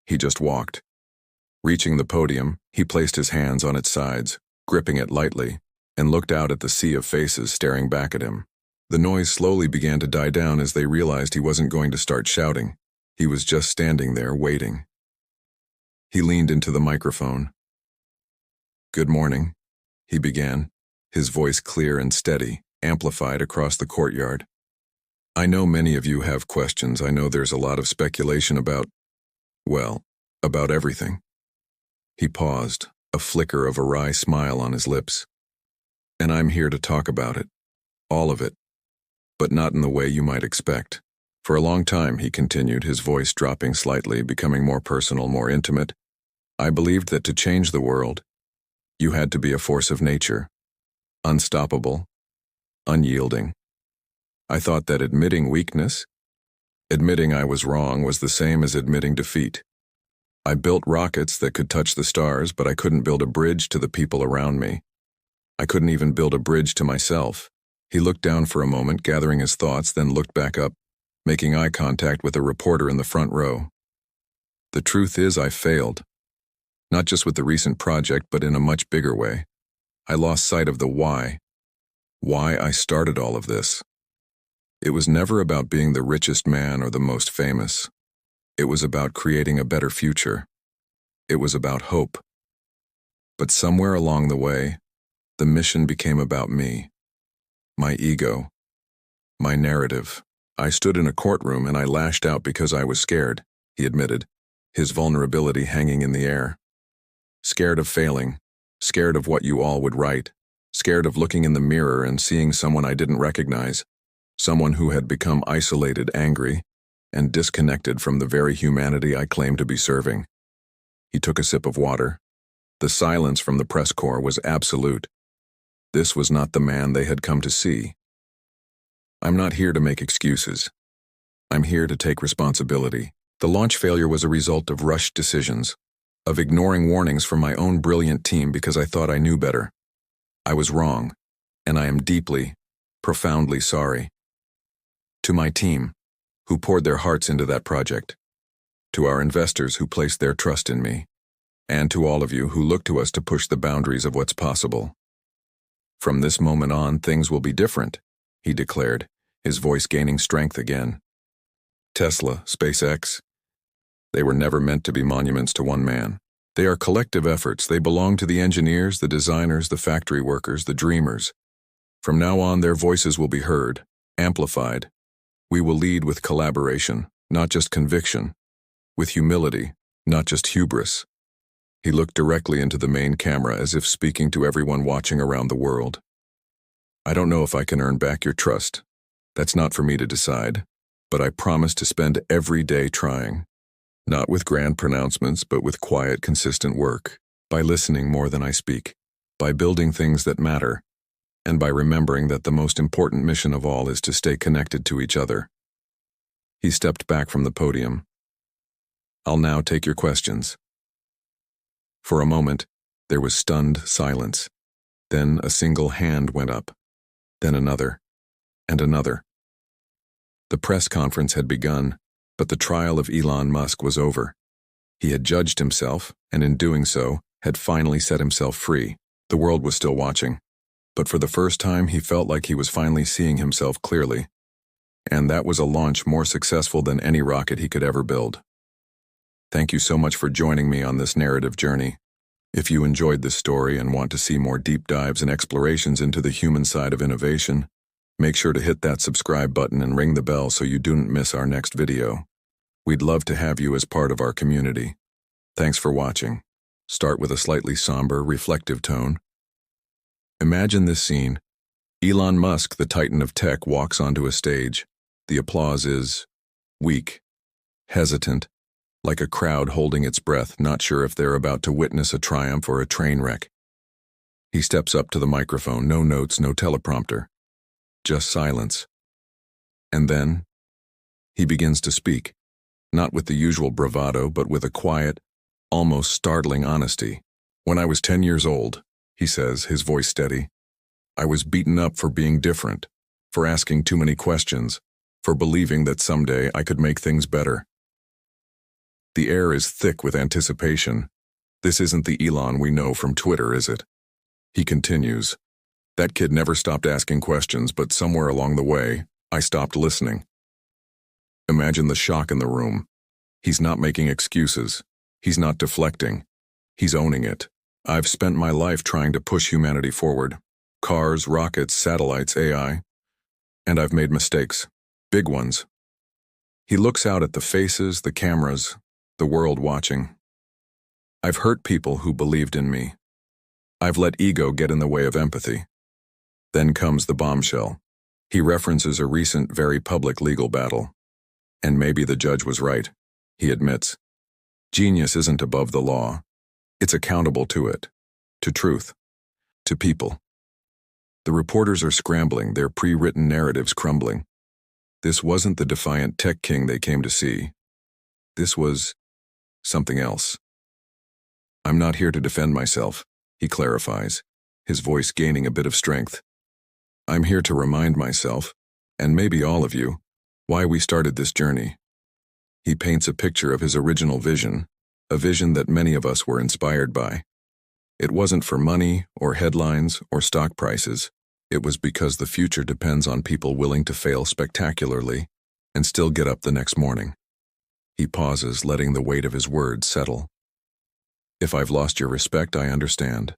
He just walked. Reaching the podium, he placed his hands on its sides, gripping it lightly, and looked out at the sea of faces staring back at him. The noise slowly began to die down as they realized he wasn't going to start shouting. He was just standing there, waiting. He leaned into the microphone. "Good morning," he began, his voice clear and steady, amplified across the courtyard. "I know many of you have questions. I know there's a lot of speculation about, well, about everything." He paused, a flicker of a wry smile on his lips. "And I'm here to talk about it. All of it. But not in the way you might expect. For a long time," he continued, his voice dropping slightly, becoming more personal, more intimate, "I believed that to change the world, you had to be a force of nature, unstoppable, unyielding. I thought that admitting weakness, admitting I was wrong, was the same as admitting defeat. I built rockets that could touch the stars, but I couldn't build a bridge to the people around me. I couldn't even build a bridge to myself." He looked down for a moment, gathering his thoughts, then looked back up, making eye contact with a reporter in the front row. "The truth is, I failed. Not just with the recent project, but in a much bigger way. I lost sight of the why I started all of this. It was never about being the richest man or the most famous. It was about creating a better future. It was about hope. But somewhere along the way, the mission became about me. My ego. My narrative. I stood in a courtroom and I lashed out because I was scared," he admitted, his vulnerability hanging in the air. "Scared of failing. Scared of what you all would write. Scared of looking in the mirror and seeing someone I didn't recognize. Someone who had become isolated, angry, and disconnected from the very humanity I claimed to be serving." He took a sip of water. The silence from the press corps was absolute. This was not the man they had come to see. "I'm not here to make excuses. I'm here to take responsibility. The launch failure was a result of rushed decisions, of ignoring warnings from my own brilliant team because I thought I knew better. I was wrong, and I am deeply, profoundly sorry. To my team, who poured their hearts into that project, to our investors who placed their trust in me, and to all of you who look to us to push the boundaries of what's possible. From this moment on, things will be different," he declared, his voice gaining strength again. "Tesla, SpaceX, they were never meant to be monuments to one man. They are collective efforts. They belong to the engineers, the designers, the factory workers, the dreamers. From now on, their voices will be heard, amplified. We will lead with collaboration, not just conviction, with humility, not just hubris." He looked directly into the main camera as if speaking to everyone watching around the world. "I don't know if I can earn back your trust. That's not for me to decide, but I promise to spend every day trying. Not with grand pronouncements, but with quiet, consistent work, by listening more than I speak, by building things that matter, and by remembering that the most important mission of all is to stay connected to each other." He stepped back from the podium. "I'll now take your questions." For a moment, there was stunned silence. Then a single hand went up. Then another. And another. The press conference had begun, but the trial of Elon Musk was over. He had judged himself, and in doing so, had finally set himself free. The world was still watching. But for the first time, he felt like he was finally seeing himself clearly. And that was a launch more successful than any rocket he could ever build. Thank you so much for joining me on this narrative journey. If you enjoyed this story and want to see more deep dives and explorations into the human side of innovation, make sure to hit that subscribe button and ring the bell so you don't miss our next video. We'd love to have you as part of our community. Thanks for watching. Start with a slightly somber, reflective tone. Imagine this scene. Elon Musk, the titan of tech, walks onto a stage. The applause is weak, hesitant, like a crowd holding its breath, not sure if they're about to witness a triumph or a train wreck. He steps up to the microphone, no notes, no teleprompter, just silence. And then, he begins to speak, not with the usual bravado, but with a quiet, almost startling honesty. "When I was 10 years old," he says, his voice steady, "I was beaten up for being different, for asking too many questions, for believing that someday I could make things better." The air is thick with anticipation. This isn't the Elon we know from Twitter, is it? He continues, "That kid never stopped asking questions, but somewhere along the way, I stopped listening." Imagine the shock in the room. He's not making excuses. He's not deflecting. He's owning it. "I've spent my life trying to push humanity forward. Cars, rockets, satellites, AI. And I've made mistakes. Big ones." He looks out at the faces, the cameras, the world watching. "I've hurt people who believed in me. I've let ego get in the way of empathy." Then comes the bombshell. He references a recent, very public legal battle. And maybe the judge was right. He admits, genius isn't above the law. It's accountable to it, to truth, to people. The reporters are scrambling, their pre-written narratives crumbling. This wasn't the defiant tech king they came to see. This was something else. "I'm not here to defend myself," he clarifies, his voice gaining a bit of strength. "I'm here to remind myself, and maybe all of you, why we started this journey." He paints a picture of his original vision, a vision that many of us were inspired by. It wasn't for money or headlines or stock prices. It was because the future depends on people willing to fail spectacularly and still get up the next morning. He pauses, letting the weight of his words settle. "If I've lost your respect, I understand.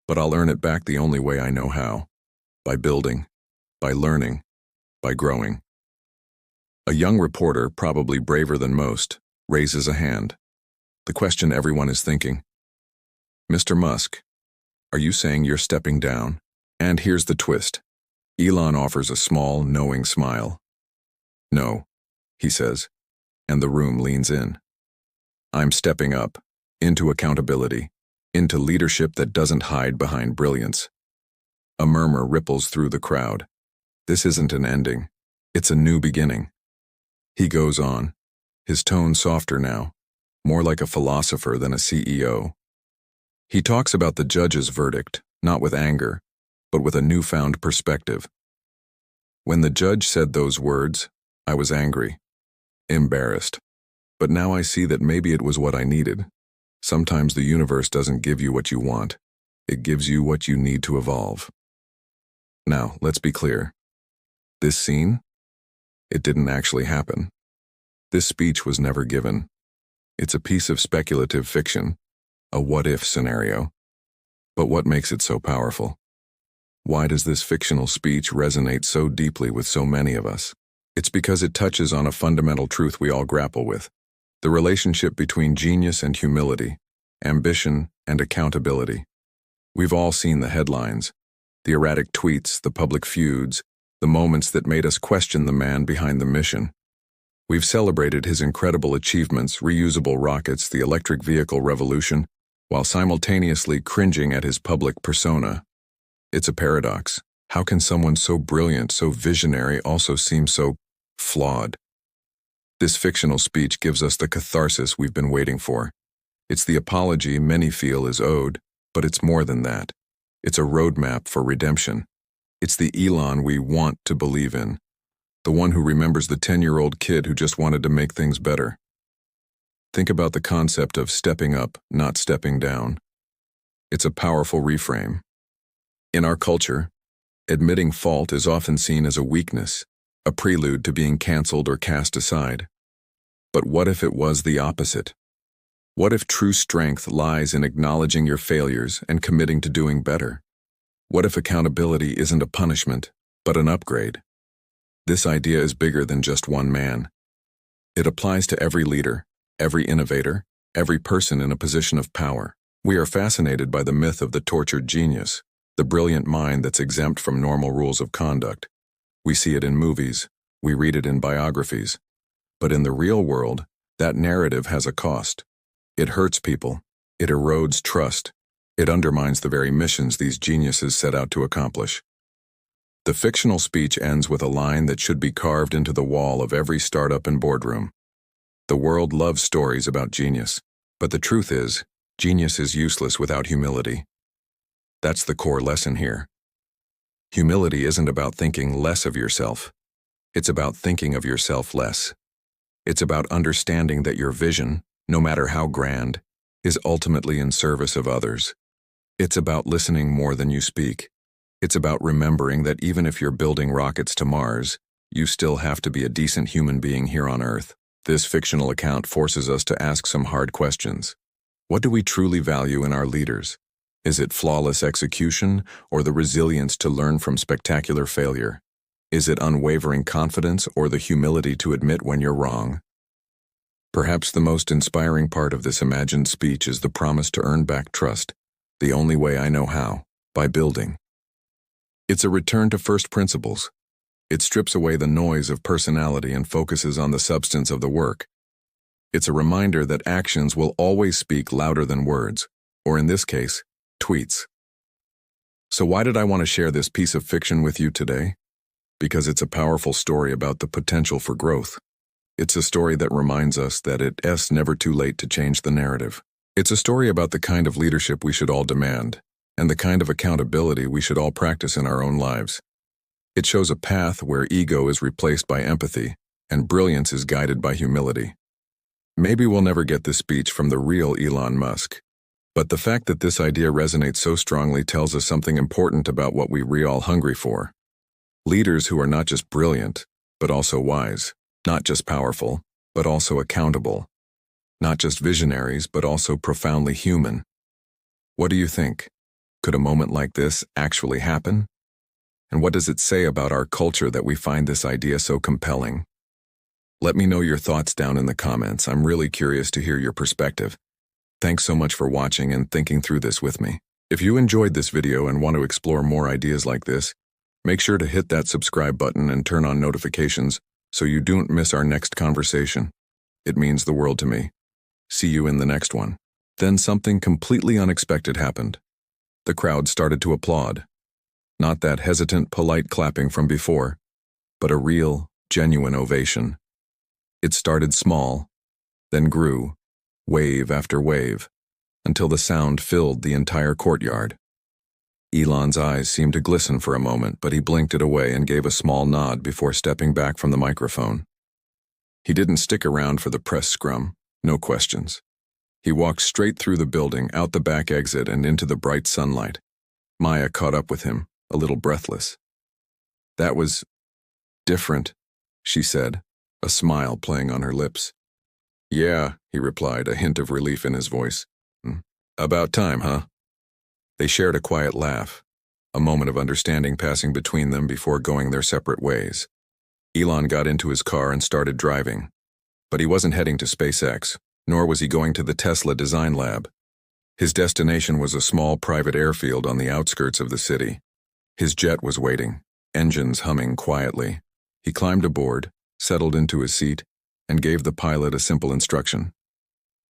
But I'll earn it back the only way I know how. By building, by learning, by growing." A young reporter, probably braver than most, raises a hand. The question everyone is thinking. "Mr. Musk, are you saying you're stepping down?" And here's the twist. Elon offers a small, knowing smile. "No," he says, and the room leans in. "I'm stepping up, into accountability, into leadership that doesn't hide behind brilliance." A murmur ripples through the crowd. This isn't an ending. It's a new beginning. He goes on, his tone softer now, more like a philosopher than a CEO. He talks about the judge's verdict, not with anger, but with a newfound perspective. "When the judge said those words, I was angry, embarrassed. But now I see that maybe it was what I needed. Sometimes the universe doesn't give you what you want. It gives you what you need to evolve." Now, let's be clear. This scene? It didn't actually happen. This speech was never given. It's a piece of speculative fiction, a what-if scenario. But what makes it so powerful? Why does this fictional speech resonate so deeply with so many of us? It's because it touches on a fundamental truth we all grapple with: the relationship between genius and humility, ambition and accountability. We've all seen the headlines, the erratic tweets, the public feuds, the moments that made us question the man behind the mission. We've celebrated his incredible achievements, reusable rockets, the electric vehicle revolution, while simultaneously cringing at his public persona. It's a paradox. How can someone so brilliant, so visionary, also seem so flawed? This fictional speech gives us the catharsis we've been waiting for. It's the apology many feel is owed, but it's more than that. It's a roadmap for redemption. It's the Elon we want to believe in, the one who remembers the 10-year-old kid who just wanted to make things better. Think about the concept of stepping up, not stepping down. It's a powerful reframe. In our culture, admitting fault is often seen as a weakness, a prelude to being canceled or cast aside. But what if it was the opposite? What if true strength lies in acknowledging your failures and committing to doing better? What if accountability isn't a punishment, but an upgrade? This idea is bigger than just one man. It applies to every leader, every innovator, every person in a position of power. We are fascinated by the myth of the tortured genius, the brilliant mind that's exempt from normal rules of conduct. We see it in movies, we read it in biographies. But in the real world, that narrative has a cost. It hurts people, it erodes trust, it undermines the very missions these geniuses set out to accomplish. The fictional speech ends with a line that should be carved into the wall of every startup and boardroom. The world loves stories about genius, but the truth is, genius is useless without humility. That's the core lesson here. Humility isn't about thinking less of yourself. It's about thinking of yourself less. It's about understanding that your vision, no matter how grand, is ultimately in service of others. It's about listening more than you speak. It's about remembering that even if you're building rockets to Mars, you still have to be a decent human being here on Earth. This fictional account forces us to ask some hard questions. What do we truly value in our leaders? Is it flawless execution or the resilience to learn from spectacular failure? Is it unwavering confidence or the humility to admit when you're wrong? Perhaps the most inspiring part of this imagined speech is the promise to earn back trust, the only way I know how, by building. It's a return to first principles. It strips away the noise of personality and focuses on the substance of the work. It's a reminder that actions will always speak louder than words, or in this case, tweets. So why did I want to share this piece of fiction with you today? Because it's a powerful story about the potential for growth. It's a story that reminds us that it's never too late to change the narrative. It's a story about the kind of leadership we should all demand, and the kind of accountability we should all practice in our own lives. It shows a path where ego is replaced by empathy, and brilliance is guided by humility. Maybe we'll never get this speech from the real Elon Musk, but the fact that this idea resonates so strongly tells us something important about what we're all hungry for. Leaders who are not just brilliant, but also wise. Not just powerful, but also accountable. Not just visionaries, but also profoundly human. What do you think? Could a moment like this actually happen? And what does it say about our culture that we find this idea so compelling? Let me know your thoughts down in the comments. I'm really curious to hear your perspective. Thanks so much for watching and thinking through this with me. If you enjoyed this video and want to explore more ideas like this, make sure to hit that subscribe button and turn on notifications so you don't miss our next conversation. It means the world to me. See you in the next one. Then something completely unexpected happened. The crowd started to applaud. Not that hesitant, polite clapping from before, but a real, genuine ovation. It started small, then grew, wave after wave, until the sound filled the entire courtyard. Elon's eyes seemed to glisten for a moment, but he blinked it away and gave a small nod before stepping back from the microphone. He didn't stick around for the press scrum, no questions. He walked straight through the building, out the back exit, and into the bright sunlight. Maya caught up with him, a little breathless. "That was different," she said, a smile playing on her lips. "Yeah," he replied, a hint of relief in his voice. "About time, huh?" They shared a quiet laugh, a moment of understanding passing between them before going their separate ways. Elon got into his car and started driving. But he wasn't heading to SpaceX, nor was he going to the Tesla design lab. His destination was a small private airfield on the outskirts of the city. His jet was waiting, engines humming quietly. He climbed aboard, settled into his seat, and gave the pilot a simple instruction.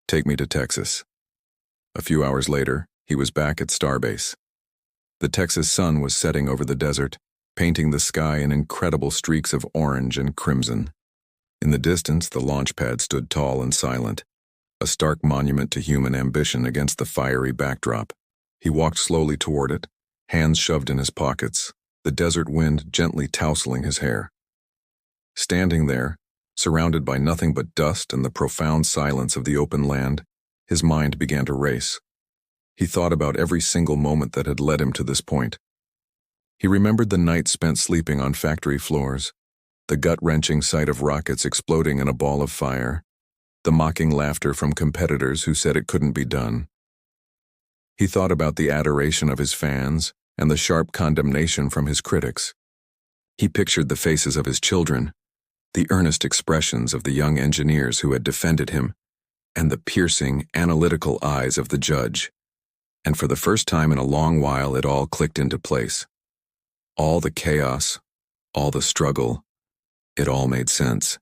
"Take me to Texas." A few hours later, he was back at Starbase. The Texas sun was setting over the desert, painting the sky in incredible streaks of orange and crimson. In the distance, the launch pad stood tall and silent, a stark monument to human ambition against the fiery backdrop. He walked slowly toward it, hands shoved in his pockets, the desert wind gently tousling his hair. Standing there, surrounded by nothing but dust and the profound silence of the open land, his mind began to race. He thought about every single moment that had led him to this point. He remembered the nights spent sleeping on factory floors, the gut-wrenching sight of rockets exploding in a ball of fire, the mocking laughter from competitors who said it couldn't be done. He thought about the adoration of his fans and the sharp condemnation from his critics. He pictured the faces of his children, the earnest expressions of the young engineers who had defended him, and the piercing, analytical eyes of the judge. And for the first time in a long while, it all clicked into place. All the chaos, all the struggle, it all made sense.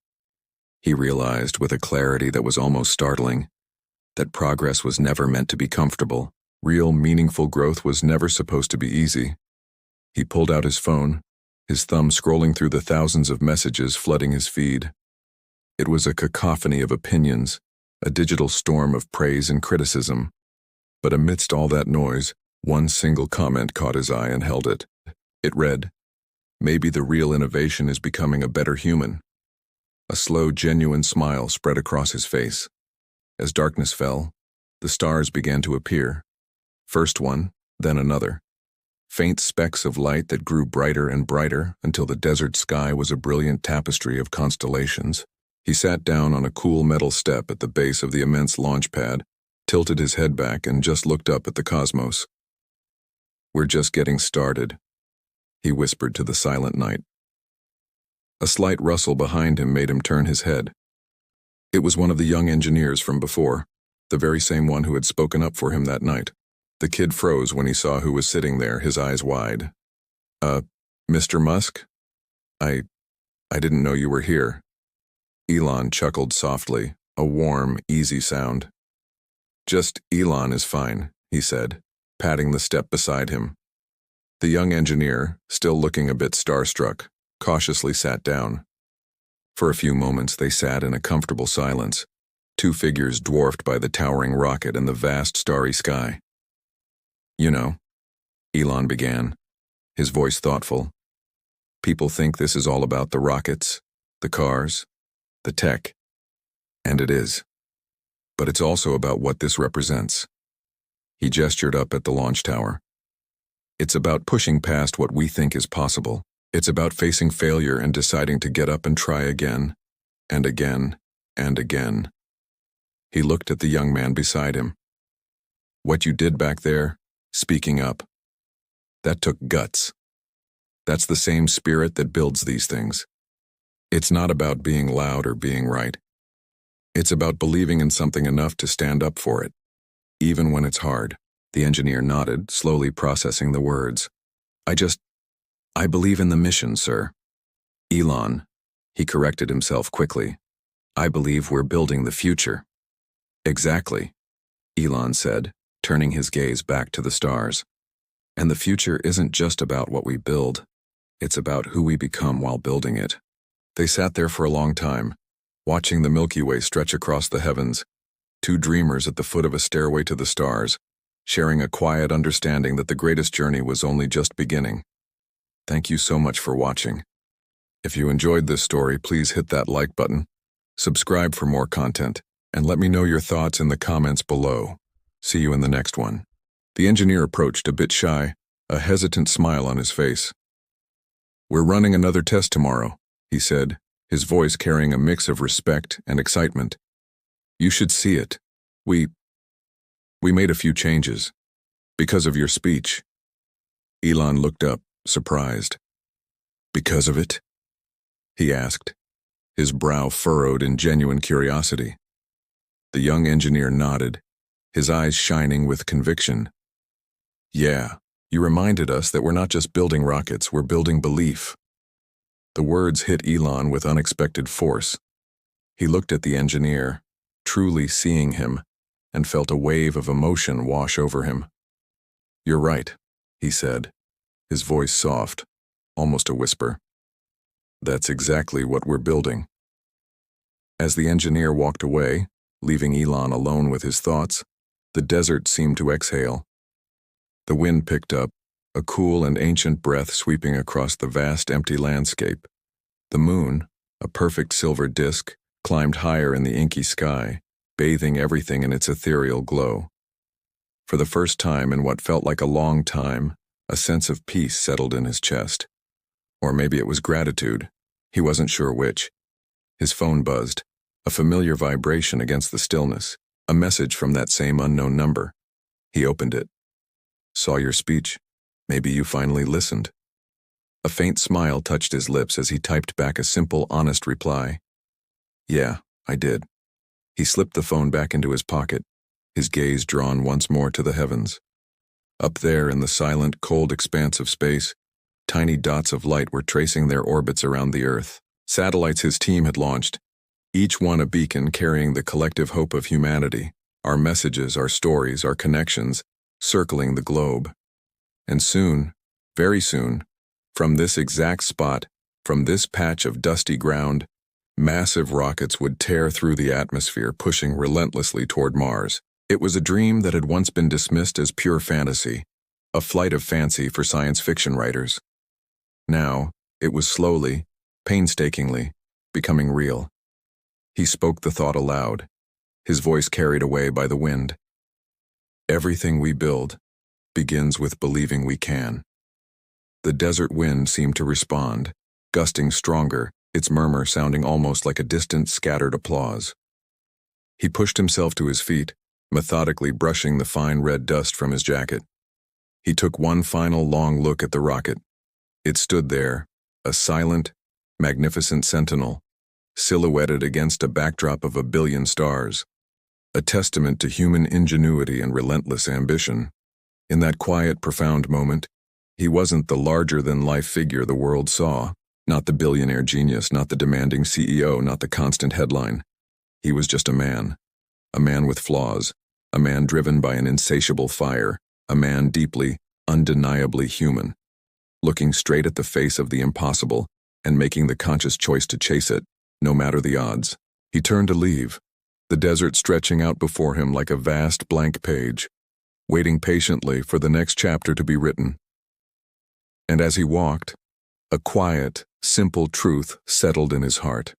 He realized with a clarity that was almost startling that progress was never meant to be comfortable. Real, meaningful growth was never supposed to be easy. He pulled out his phone, his thumb scrolling through the thousands of messages flooding his feed. It was a cacophony of opinions, a digital storm of praise and criticism. But amidst all that noise, one single comment caught his eye and held it. It read, "Maybe the real innovation is becoming a better human." A slow, genuine smile spread across his face. As darkness fell, the stars began to appear. First one, then another. Faint specks of light that grew brighter and brighter until the desert sky was a brilliant tapestry of constellations. He sat down on a cool metal step at the base of the immense launch pad, tilted his head back, and just looked up at the cosmos. "We're just getting started," he whispered to the silent night. A slight rustle behind him made him turn his head. It was one of the young engineers from before, the very same one who had spoken up for him that night. The kid froze when he saw who was sitting there, his eyes wide. Mr. Musk? I didn't know you were here." Elon chuckled softly, a warm, easy sound. "Just Elon is fine," he said, patting the step beside him. The young engineer, still looking a bit starstruck, cautiously sat down. For a few moments they sat in a comfortable silence, two figures dwarfed by the towering rocket and the vast starry sky. "You know," Elon began, his voice thoughtful, "people think this is all about the rockets, the cars, the tech, and it is. But it's also about what this represents." He gestured up at the launch tower. "It's about pushing past what we think is possible. It's about facing failure and deciding to get up and try again, and again, and again." He looked at the young man beside him. "What you did back there, speaking up, that took guts. That's the same spirit that builds these things. It's not about being loud or being right. It's about believing in something enough to stand up for it, even when it's hard." The engineer nodded, slowly processing the words. I believe in the mission, sir." "Elon," he corrected himself quickly. "I believe we're building the future." "Exactly," Elon said, turning his gaze back to the stars. "And the future isn't just about what we build. It's about who we become while building it." They sat there for a long time, watching the Milky Way stretch across the heavens, two dreamers at the foot of a stairway to the stars, sharing a quiet understanding that the greatest journey was only just beginning. Thank you so much for watching. If you enjoyed this story, please hit that like button, subscribe for more content, and let me know your thoughts in the comments below. See you in the next one. The engineer approached a bit shy, a hesitant smile on his face. "We're running another test tomorrow," he said, his voice carrying a mix of respect and excitement. "You should see it. We made a few changes. Because of your speech." Elon looked up, surprised. "Because of it?" he asked, his brow furrowed in genuine curiosity. The young engineer nodded, his eyes shining with conviction. "Yeah, you reminded us that we're not just building rockets, we're building belief." The words hit Elon with unexpected force. He looked at the engineer, truly seeing him, and felt a wave of emotion wash over him. "You're right," he said, his voice soft, almost a whisper. "That's exactly what we're building." As the engineer walked away, leaving Elon alone with his thoughts, the desert seemed to exhale. The wind picked up, a cool and ancient breath sweeping across the vast empty landscape. The moon, a perfect silver disk, climbed higher in the inky sky, bathing everything in its ethereal glow. For the first time in what felt like a long time, a sense of peace settled in his chest. Or maybe it was gratitude. He wasn't sure which. His phone buzzed, a familiar vibration against the stillness, a message from that same unknown number. He opened it. Saw your speech. Maybe you finally listened. A faint smile touched his lips as he typed back a simple, honest reply. Yeah, I did. He slipped the phone back into his pocket, his gaze drawn once more to the heavens. Up there in the silent, cold expanse of space, tiny dots of light were tracing their orbits around the Earth. Satellites his team had launched, each one a beacon carrying the collective hope of humanity, our messages, our stories, our connections, circling the globe. And soon, very soon, from this exact spot, from this patch of dusty ground, massive rockets would tear through the atmosphere, pushing relentlessly toward Mars. It was a dream that had once been dismissed as pure fantasy, a flight of fancy for science fiction writers. Now, it was slowly, painstakingly, becoming real. He spoke the thought aloud, his voice carried away by the wind. Everything we build begins with believing we can. The desert wind seemed to respond, gusting stronger, its murmur sounding almost like a distant, scattered applause. He pushed himself to his feet, methodically brushing the fine red dust from his jacket. He took one final long look at the rocket. It stood there, a silent, magnificent sentinel, silhouetted against a backdrop of a billion stars, a testament to human ingenuity and relentless ambition. In that quiet, profound moment, he wasn't the larger-than-life figure the world saw, not the billionaire genius, not the demanding CEO, not the constant headline. He was just a man with flaws, a man driven by an insatiable fire, a man deeply, undeniably human, looking straight at the face of the impossible and making the conscious choice to chase it, no matter the odds. He turned to leave, the desert stretching out before him like a vast blank page, waiting patiently for the next chapter to be written. And as he walked, a quiet, simple truth settled in his heart,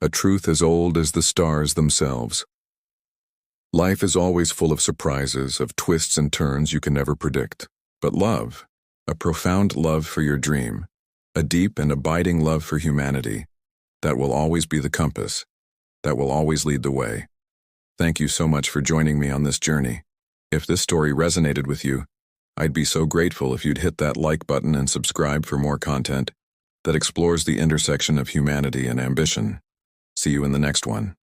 a truth as old as the stars themselves. Life is always full of surprises, of twists and turns you can never predict. But love, a profound love for your dream, a deep and abiding love for humanity, that will always be the compass, that will always lead the way. Thank you so much for joining me on this journey. If this story resonated with you, I'd be so grateful if you'd hit that like button and subscribe for more content that explores the intersection of humanity and ambition. See you in the next one.